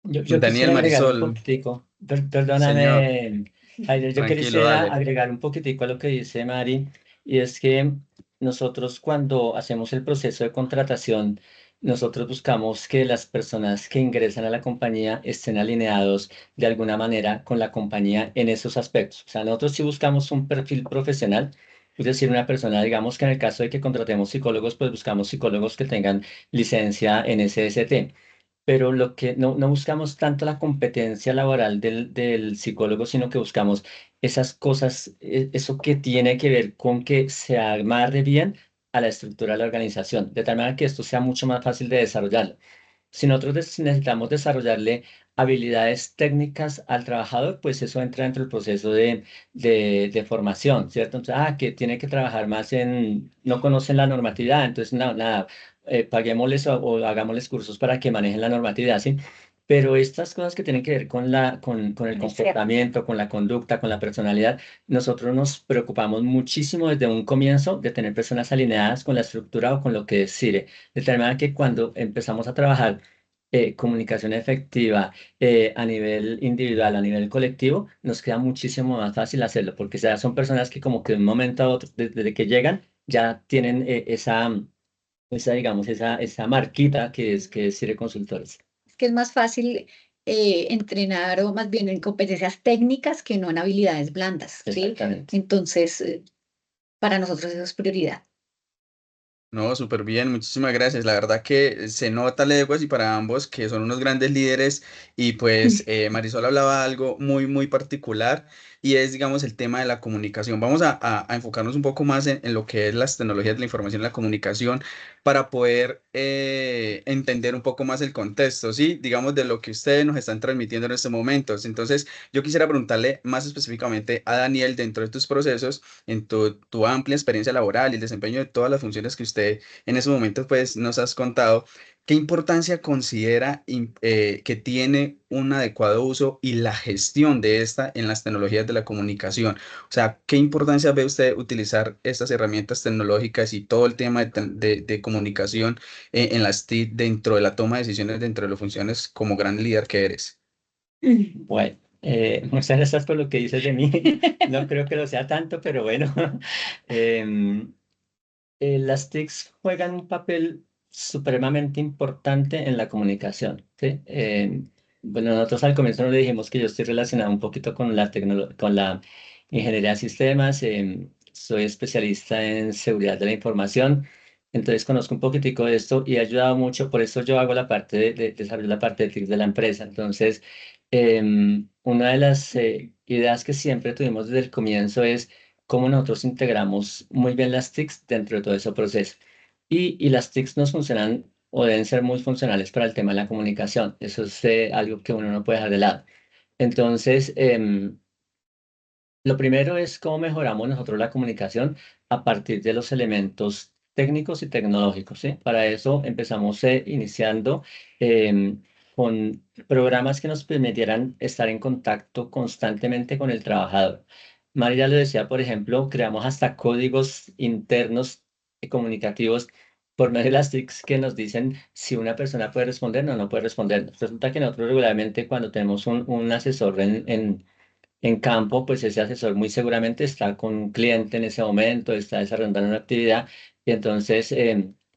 Yo Daniel, quisiera agregar un Marisol, poquitico, señor, perdóname, Jairo, yo tranquilo, quisiera dale. agregar un poquitico a lo que dice Mari, y es que nosotros cuando hacemos el proceso de contratación, nosotros buscamos que las personas que ingresan a la compañía estén alineados de alguna manera con la compañía en esos aspectos. O sea, nosotros sí buscamos un perfil profesional, es decir, una persona, digamos que en el caso de que contratemos psicólogos, pues buscamos psicólogos que tengan licencia en SST, pero lo que no buscamos tanto la competencia laboral del psicólogo, sino que buscamos esas cosas, eso que tiene que ver con que se amarre bien a la estructura de la organización, de tal manera que esto sea mucho más fácil de desarrollar. Si nosotros necesitamos desarrollarle habilidades técnicas al trabajador, pues eso entra dentro del proceso de formación, ¿cierto? Entonces, que tiene que trabajar más no conocen la normatividad, entonces nada, paguémosles o hagámosles cursos para que manejen la normatividad, ¿sí? Pero estas cosas que tienen que ver con el comportamiento, con la conducta, con la personalidad, nosotros nos preocupamos muchísimo desde un comienzo de tener personas alineadas con la estructura o con lo que decide. De tal manera que cuando empezamos a trabajar comunicación efectiva a nivel individual, a nivel colectivo, nos queda muchísimo más fácil hacerlo, porque ya son personas que como que de un momento a otro, desde que llegan, ya tienen digamos, esa marquita que es Cire Consultores. Es que es más fácil entrenar o más bien en competencias técnicas que no en habilidades blandas, ¿sí? Exactamente. Entonces, para nosotros eso es prioridad. No, súper bien, muchísimas gracias. La verdad que se nota leguas y para ambos que son unos grandes líderes y pues Marisol hablaba de algo muy, muy particular y es, digamos, el tema de la comunicación. Vamos a enfocarnos un poco más en lo que es las tecnologías de la información y la comunicación para poder entender un poco más el contexto, ¿sí? Digamos, de lo que ustedes nos están transmitiendo en estos momentos. Entonces, yo quisiera preguntarle más específicamente a Daniel dentro de tus procesos en tu amplia experiencia laboral y el desempeño de todas las funciones que usted en ese momento pues nos has contado, ¿qué importancia considera que tiene un adecuado uso y la gestión de esta en las tecnologías de la comunicación? O sea, ¿qué importancia ve usted utilizar estas herramientas tecnológicas y todo el tema de comunicación en las TIC dentro de la toma de decisiones, dentro de las funciones como gran líder que eres? Bueno, muchas gracias por lo que dices de mí. No creo que lo sea tanto, pero bueno. Em, las TICs juegan un papel supremamente importante en la comunicación, ¿sí? Bueno, nosotros al comienzo nos dijimos que yo estoy relacionado un poquito con con la ingeniería de sistemas, soy especialista en seguridad de la información, entonces conozco un poquitico de esto y he ayudado mucho, por eso yo hago la parte de desarrollo la parte de TICs de la empresa. Entonces, una de las ideas que siempre tuvimos desde el comienzo es cómo nosotros integramos muy bien las TICs dentro de todo ese proceso. Y las TICs nos funcionan o deben ser muy funcionales para el tema de la comunicación. Eso es algo que uno no puede dejar de lado. Entonces, lo primero es cómo mejoramos nosotros la comunicación a partir de los elementos técnicos y tecnológicos, ¿sí? Para eso empezamos iniciando con programas que nos permitieran estar en contacto constantemente con el trabajador. María lo decía, por ejemplo, creamos hasta códigos internos y comunicativos por medio de las TICs que nos dicen si una persona puede responder o no puede responder. Resulta que nosotros regularmente cuando tenemos un asesor en campo, pues ese asesor muy seguramente está con un cliente en ese momento, está desarrollando una actividad y entonces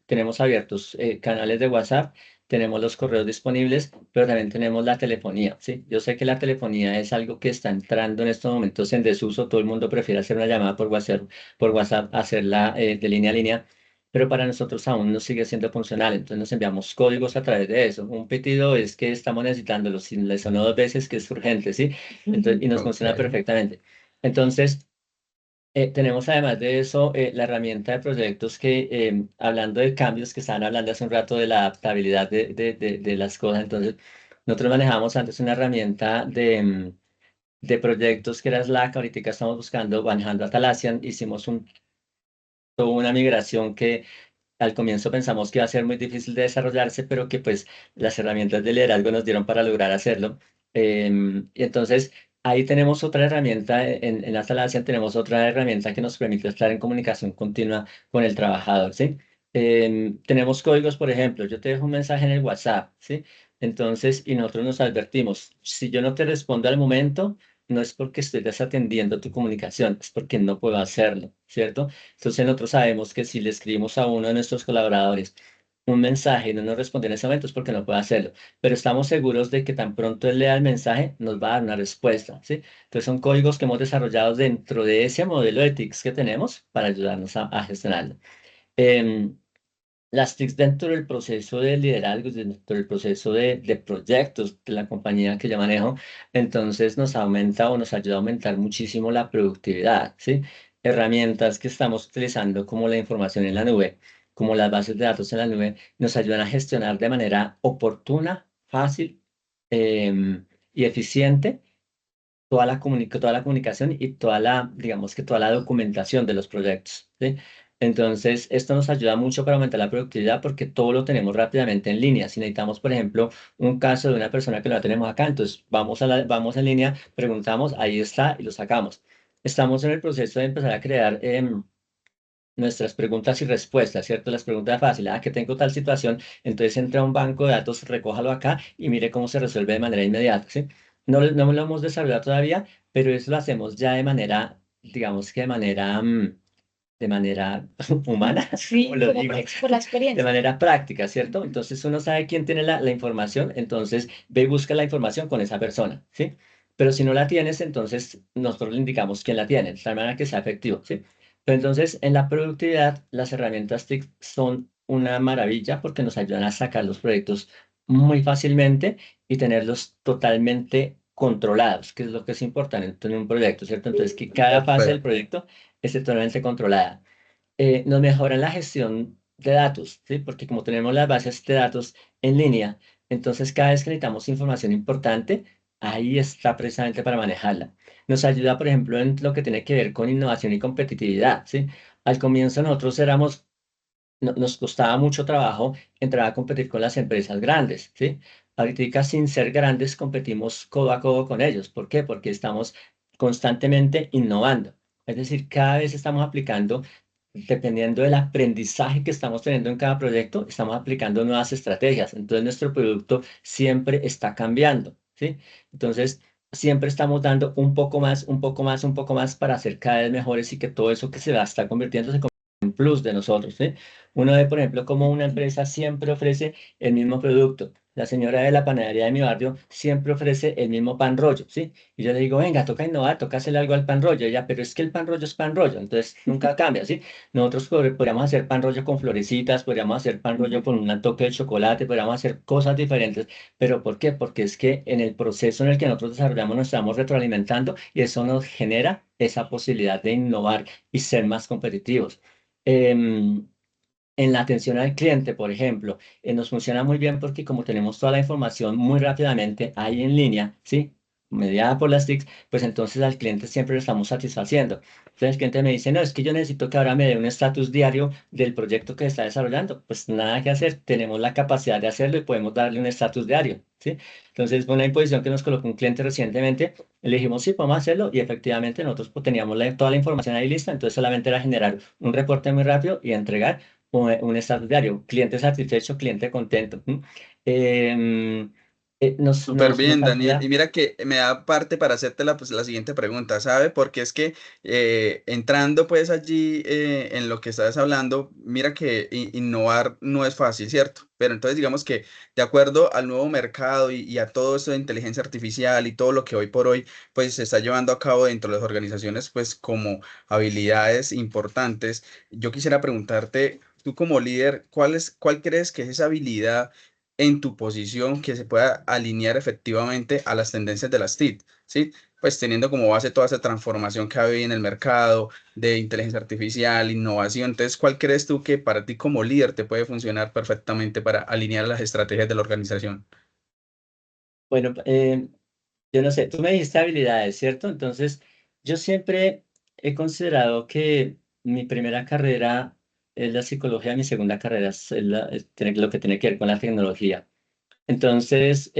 tenemos abiertos canales de WhatsApp, tenemos los correos disponibles, pero también tenemos la telefonía, ¿sí? Yo sé que la telefonía es algo que está entrando en estos momentos en desuso, todo el mundo prefiere hacer una llamada por WhatsApp hacerla de línea a línea, pero para nosotros aún no sigue siendo funcional, entonces nos enviamos códigos a través de eso. Un pedido es que estamos necesitándolo, si le sonó dos veces que es urgente, ¿sí? Entonces, y nos funciona Ok. perfectamente. Entonces, tenemos además de eso la herramienta de proyectos que, hablando de cambios que estaban hablando hace un rato de la adaptabilidad de las cosas, entonces nosotros manejamos antes una herramienta de proyectos que era Slack, ahorita estamos buscando, manejando Atlassian, hicimos toda una migración que al comienzo pensamos que iba a ser muy difícil de desarrollarse, pero que pues las herramientas de liderazgo nos dieron para lograr hacerlo. Y entonces ahí tenemos otra herramienta, en Atlassian tenemos otra herramienta que nos permite estar en comunicación continua con el trabajador, ¿sí? Tenemos códigos, por ejemplo, yo te dejo un mensaje en el WhatsApp, ¿sí? Entonces, y nosotros nos advertimos, si yo no te respondo al momento, no es porque estoy desatendiendo tu comunicación, es porque no puedo hacerlo, ¿cierto? Entonces nosotros sabemos que si le escribimos a uno de nuestros colaboradores un mensaje y no nos responde en ese momento es porque no puede hacerlo, pero estamos seguros de que tan pronto él lea el mensaje nos va a dar una respuesta, ¿sí? Entonces son códigos que hemos desarrollado dentro de ese modelo de TICs que tenemos para ayudarnos a gestionarlo. Em, las TICs dentro del proceso de liderazgo, dentro del proceso de proyectos de la compañía que yo manejo, entonces nos aumenta o nos ayuda a aumentar muchísimo la productividad, ¿sí? Herramientas que estamos utilizando como la información en la nube, como las bases de datos en la nube, nos ayudan a gestionar de manera oportuna, fácil y eficiente toda la comunicación y digamos que toda la documentación de los proyectos, ¿sí? Entonces, esto nos ayuda mucho para aumentar la productividad porque todo lo tenemos rápidamente en línea. Si necesitamos, por ejemplo, un caso de una persona que no la tenemos acá, entonces vamos en línea, preguntamos, ahí está y lo sacamos. Estamos en el proceso de empezar a crear nuestras preguntas y respuestas, ¿cierto? Las preguntas fáciles, que tengo tal situación, entonces entra a un banco de datos, recójalo acá y mire cómo se resuelve de manera inmediata, ¿sí? No lo hemos desarrollado todavía, pero eso lo hacemos ya de manera, digamos que de manera de manera humana, Sí, como lo como digo, por la de experiencia. manera práctica, ¿cierto? Entonces uno sabe quién tiene la información, entonces ve y busca la información con esa persona, ¿sí? Pero si no la tienes, entonces nosotros le indicamos quién la tiene, de tal manera que sea efectivo, ¿sí? Pero entonces en la productividad las herramientas TIC son una maravilla porque nos ayudan a sacar los proyectos muy fácilmente y tenerlos totalmente controlados, que es lo que es importante en un proyecto, ¿cierto? Entonces que cada fase del Perfecto. proyecto esté totalmente controlada. Nos mejoran la gestión de datos, ¿sí? Porque como tenemos las bases de datos en línea, entonces cada vez que necesitamos información importante, ahí está precisamente para manejarla. Nos ayuda, por ejemplo, en lo que tiene que ver con innovación y competitividad, ¿sí? Al comienzo nosotros nos costaba mucho trabajo entrar a competir con las empresas grandes, ¿sí? Ahorita sin ser grandes competimos codo a codo con ellos. ¿Por qué? Porque estamos constantemente innovando. Es decir, cada vez estamos aplicando, dependiendo del aprendizaje que estamos teniendo en cada proyecto, estamos aplicando nuevas estrategias. Entonces, nuestro producto siempre está cambiando, ¿sí? Entonces, siempre estamos dando un poco más, un poco más, un poco más para ser cada vez mejores y que todo eso que se va a estar convirtiendo se un plus de nosotros, ¿sí? Uno ve, por ejemplo, cómo una empresa siempre ofrece el mismo producto. La señora de la panadería de mi barrio siempre ofrece el mismo pan rollo, ¿sí? Y yo le digo, venga, toca innovar, toca hacerle algo al pan rollo. Ella, pero es que el pan rollo es pan rollo, entonces nunca cambia, ¿sí? Nosotros podríamos hacer pan rollo con florecitas, podríamos hacer pan rollo con un toque de chocolate, podríamos hacer cosas diferentes. ¿Pero por qué? Porque es que en el proceso en el que nosotros desarrollamos nos estamos retroalimentando y eso nos genera esa posibilidad de innovar y ser más competitivos. Em, en la atención al cliente, por ejemplo, nos funciona muy bien porque como tenemos toda la información muy rápidamente ahí en línea, ¿sí? Mediada por las TICs, pues entonces al cliente siempre lo estamos satisfaciendo. Entonces el cliente me dice, no, es que yo necesito que ahora me dé un estatus diario del proyecto que está desarrollando. Pues nada que hacer, tenemos la capacidad de hacerlo y podemos darle un estatus diario, ¿sí? Entonces fue una imposición que nos colocó un cliente recientemente, le dijimos, sí, podemos hacerlo y efectivamente nosotros pues, teníamos toda la información ahí lista, entonces solamente era generar un reporte muy rápido y entregar un estatus diario, cliente satisfecho, cliente contento. ¿M? Em, Súper nos bien, Daniel. Y ayuda. mira que me da parte para hacerte pues, la siguiente pregunta, ¿sabe? Porque es que entrando pues allí en lo que estás hablando, mira que innovar no es fácil, ¿cierto? Pero entonces digamos que de acuerdo al nuevo mercado y a todo esto de inteligencia artificial y todo lo que hoy por hoy pues se está llevando a cabo dentro de las organizaciones pues como habilidades importantes, yo quisiera preguntarte, tú como líder, ¿cuál crees que es esa habilidad en tu posición que se pueda alinear efectivamente a las tendencias de las TIC, ¿sí? Pues teniendo como base toda esa transformación que ha habido en el mercado de inteligencia artificial, innovación. Entonces, ¿cuál crees tú que para ti como líder te puede funcionar perfectamente para alinear las estrategias de la organización? Bueno, yo no sé, tú me dijiste habilidades, ¿cierto? Entonces, yo siempre he considerado que mi primera carrera es la psicología, mi segunda carrera es lo que tiene que ver con la tecnología. Entonces,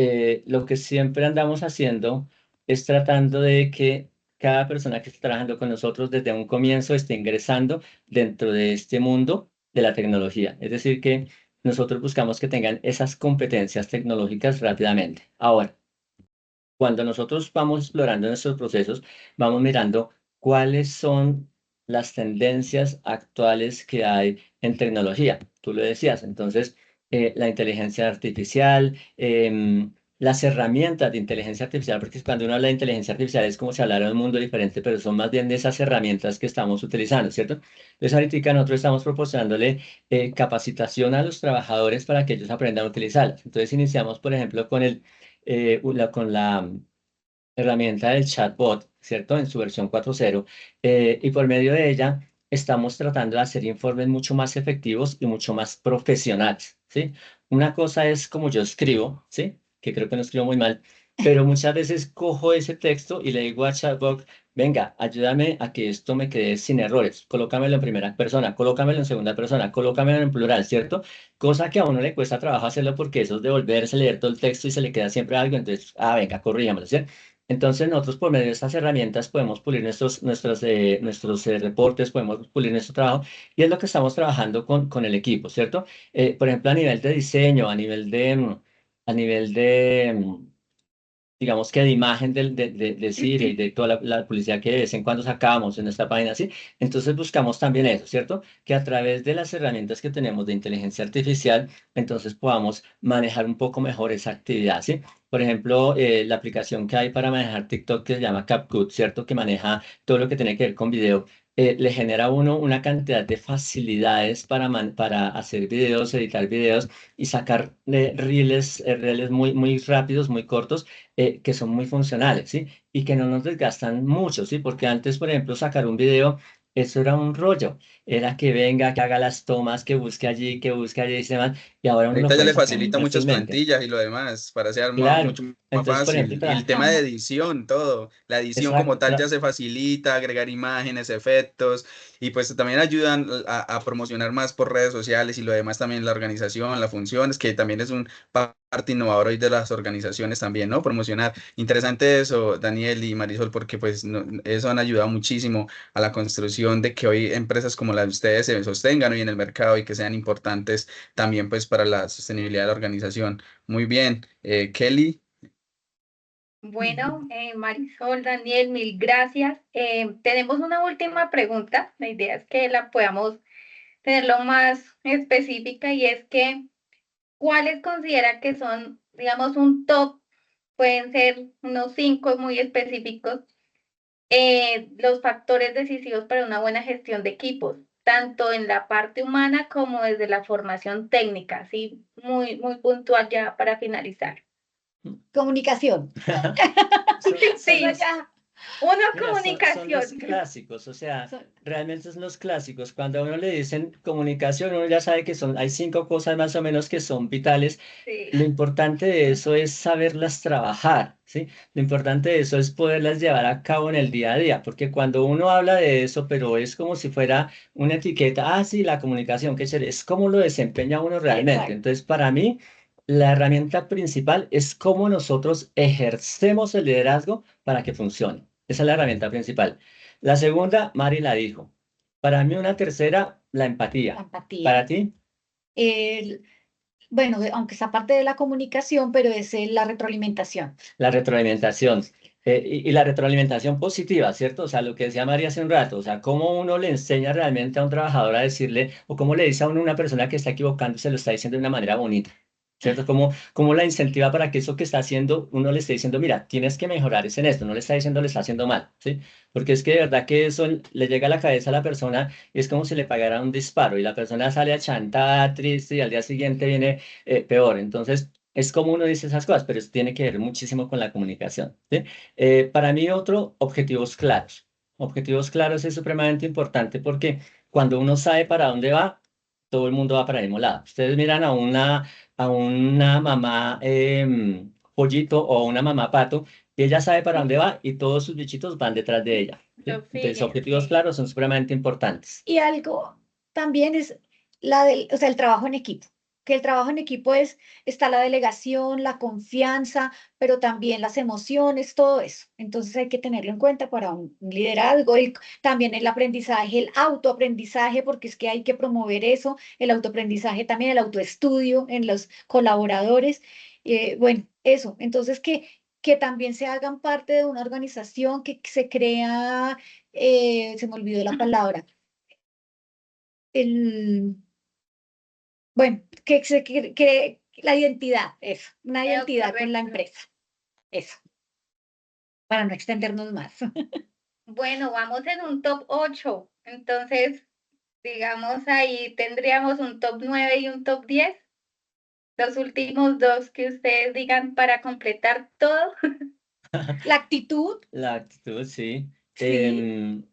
lo que siempre andamos haciendo es tratando de que cada persona que está trabajando con nosotros desde un comienzo esté ingresando dentro de este mundo de la tecnología. Es decir, que nosotros buscamos que tengan esas competencias tecnológicas rápidamente. Ahora, cuando nosotros vamos explorando nuestros procesos, vamos mirando cuáles son las tendencias actuales que hay en tecnología. Tú lo decías, entonces, la inteligencia artificial, las herramientas de inteligencia artificial, porque cuando uno habla de inteligencia artificial es como si hablara de un mundo diferente, pero son más bien de esas herramientas que estamos utilizando, ¿cierto? Entonces, ahorita nosotros estamos proporcionándole capacitación a los trabajadores para que ellos aprendan a utilizarlas. Entonces, iniciamos, por ejemplo, con la herramienta del chatbot, ¿cierto? En su versión 4.0, y por medio de ella estamos tratando de hacer informes mucho más efectivos y mucho más profesionales, ¿sí? Una cosa es como yo escribo, ¿sí? Que creo que no escribo muy mal, pero muchas veces cojo ese texto y le digo a chatbot, venga, ayúdame a que esto me quede sin errores, colócamelo en primera persona, colócamelo en segunda persona, colócamelo en plural, ¿cierto? Cosa que a uno le cuesta trabajo hacerlo porque eso es de volverse a leer todo el texto y se le queda siempre algo, entonces, venga, corrígamelo, ¿cierto? Entonces nosotros por medio de estas herramientas podemos pulir nuestros reportes, podemos pulir nuestro trabajo y es lo que estamos trabajando con el equipo, ¿cierto? Por ejemplo, a nivel de diseño, a nivel de digamos que de imagen de Siria y de toda la publicidad que de vez en cuando sacamos en nuestra página, ¿sí? Entonces buscamos también eso, ¿cierto? Que a través de las herramientas que tenemos de inteligencia artificial, entonces podamos manejar un poco mejor esa actividad, ¿sí? Por ejemplo, la aplicación que hay para manejar TikTok que se llama CapCut, ¿cierto? Que maneja todo lo que tiene que ver con video. Le genera a uno una cantidad de facilidades para hacer videos, editar videos y sacar reels muy, muy rápidos, muy cortos, que son muy funcionales, ¿sí? Y que no nos desgastan mucho, ¿sí? Porque antes, por ejemplo, sacar un video, eso era un rollo. Era que venga, que haga las tomas, que busque allí y demás. Y ahora uno lo Ahorita ya puede le sacar facilita muy muchas fácilmente. plantillas y lo demás para hacer Claro. mucho más Entonces, por ejemplo, fácil. Y el tema de edición, todo. La edición como exacto, tal ya se facilita, agregar imágenes, efectos, y pues también ayudan a promocionar más por redes sociales y lo demás también la organización, las funciones, que también es un parte innovador hoy de las organizaciones también, ¿no? Promocionar. Interesante eso, Daniel y Marisol, porque pues eso han ayudado muchísimo a la construcción de que hoy empresas como las de ustedes se sostengan hoy en el mercado y que sean importantes también pues para la sostenibilidad de la organización. Muy bien. Kelly, Bueno, Marisol, Daniel, mil gracias. Tenemos una última pregunta. La idea es que la podamos tener lo más específica y es que, ¿cuáles considera que son, digamos, un top? Pueden ser unos 5 muy específicos, los factores decisivos para una buena gestión de equipos, tanto en la parte humana como desde la formación técnica, así muy, muy puntual ya para finalizar. Comunicación. Sí, Eso ya. una mira, son los comunicación. clásicos, o sea, Son- realmente son los clásicos. Cuando a uno le dicen comunicación, uno ya sabe que hay 5 cosas más o menos que son vitales. Sí. Lo importante de eso es saberlas trabajar, ¿sí? Lo importante de eso es poderlas llevar a cabo en el día a día, porque cuando uno habla de eso, pero es como si fuera una etiqueta, ah, sí, la comunicación, qué chévere, es cómo lo desempeña uno realmente. Exacto. Entonces, para mí, la herramienta principal es cómo nosotros ejercemos el liderazgo para que funcione. Esa es la herramienta principal. La segunda, Mari la dijo. Para mí, una tercera, la La empatía. empatía. Para ti, El, bueno, aunque es aparte de la comunicación, pero es la retroalimentación. la retroalimentación. Y la retroalimentación positiva, ¿cierto? O sea, lo que decía María hace un rato, o sea, cómo uno le enseña realmente a un trabajador a decirle, o cómo le dice a uno una persona que está equivocando, se lo está diciendo de una manera bonita, ¿cierto? Cómo la incentiva para que eso que está haciendo, uno le esté diciendo, mira, tienes que mejorar es en esto, no le está diciendo, le está haciendo mal, ¿sí? Porque es que de verdad que eso le llega a la cabeza a la persona y es como si le pagara un disparo y la persona sale achantada, triste y al día siguiente viene peor. Entonces, es como uno dice esas cosas, pero eso tiene que ver muchísimo con la comunicación, ¿sí? Para mí, otro, objetivos claros. Objetivos claros es supremamente importante porque cuando uno sabe para dónde va, todo el mundo va para el mismo lado. Ustedes miran a una mamá pollito o una mamá pato y ella sabe para dónde va y todos sus bichitos van detrás de ella, Lo ¿sí? Entonces, siguen, objetivos sí. claros son supremamente importantes. Y algo también es o sea, el trabajo en equipo. Que el trabajo en equipo está la delegación, la confianza, pero también las emociones, todo eso. Entonces hay que tenerlo en cuenta para un liderazgo, también el aprendizaje, el autoaprendizaje, porque es que hay que promover eso, el autoaprendizaje también, el autoestudio en los colaboradores. Bueno, eso. Entonces que también se hagan parte de una organización que se crea, se me olvidó la palabra, el, bueno, que la identidad, eso, una identidad con la Correcto. empresa, eso, para no extendernos más. Bueno, vamos en un top 8. Entonces, digamos ahí tendríamos un top 9 y un top 10. Los últimos dos que ustedes digan para completar todo. La actitud, La actitud, sí. sí,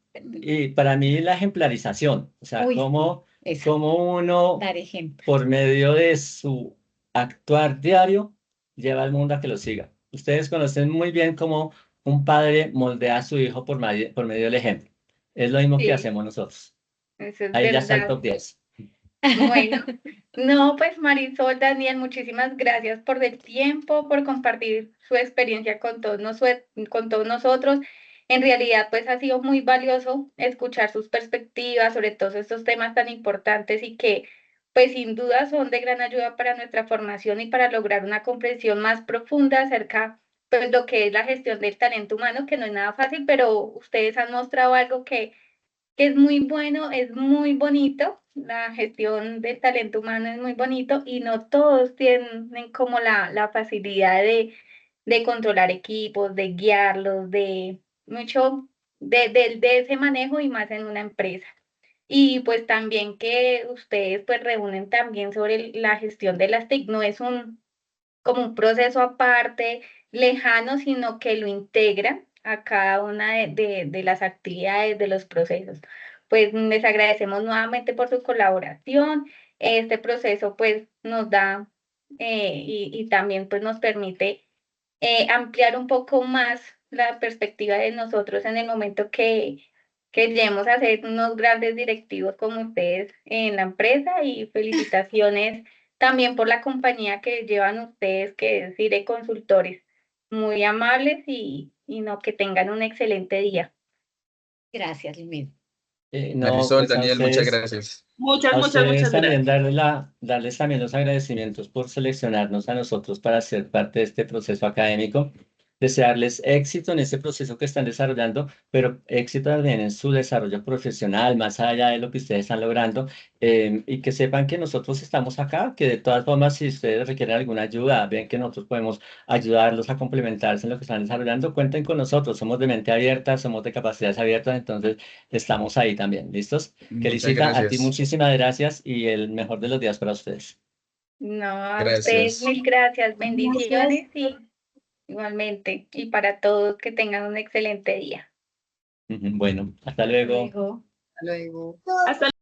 Y para mí la ejemplarización, o sea, uy, sí, cómo, eso, cómo uno, dar ejemplo. por medio de su actuar diario, lleva al mundo a que lo siga. Ustedes conocen muy bien cómo un padre moldea a su hijo por medio del ejemplo. Es lo mismo que Sí, hacemos nosotros. eso es Ahí ya está el verdad. top 10. Bueno, no, pues Marisol, Daniel, muchísimas gracias por el tiempo, por compartir su experiencia con todos nosotros. En realidad, pues ha sido muy valioso escuchar sus perspectivas sobre todos estos temas tan importantes y que, pues sin duda son de gran ayuda para nuestra formación y para lograr una comprensión más profunda acerca pues lo que es la gestión del talento humano, que no es nada fácil, pero ustedes han mostrado algo que es muy bueno, es muy bonito. La gestión del talento humano es muy bonito y no todos tienen como la facilidad de controlar equipos, de guiarlos, de mucho de ese manejo y más en una empresa. Y pues también que ustedes pues reúnen también sobre la gestión de las TIC, no es como un proceso aparte, lejano, sino que lo integran a cada una de las actividades, de los procesos. Pues les agradecemos nuevamente por su colaboración. Este proceso pues nos da y también pues nos permite ampliar un poco más la perspectiva de nosotros en el momento que lleguemos a ser unos grandes directivos como ustedes en la empresa y felicitaciones también por la compañía que llevan ustedes, que es Cire Consultores. Muy amables y no, que tengan un excelente día. Gracias, Limet. No, Marisol, pues Daniel, muchas gracias. a Muchas ustedes también gracias. darles también los agradecimientos por seleccionarnos a nosotros para ser parte de este proceso académico. Desearles éxito en este proceso que están desarrollando, pero éxito también en su desarrollo profesional, más allá de lo que ustedes están logrando, y que sepan que nosotros estamos acá, que de todas formas, si ustedes requieren alguna ayuda, ven que nosotros podemos ayudarlos a complementarse en lo que están desarrollando, cuenten con nosotros, somos de mente abierta, somos de capacidades abiertas, entonces estamos ahí también, ¿listos? Muchas Felicita, a ti gracias. muchísimas gracias y el mejor de los días para ustedes. No, a ustedes Gracias. mil gracias, Gracias. bendiciones y igualmente. Y para todos que tengan un excelente día. Bueno, hasta Hasta luego. luego. Hasta luego. Hasta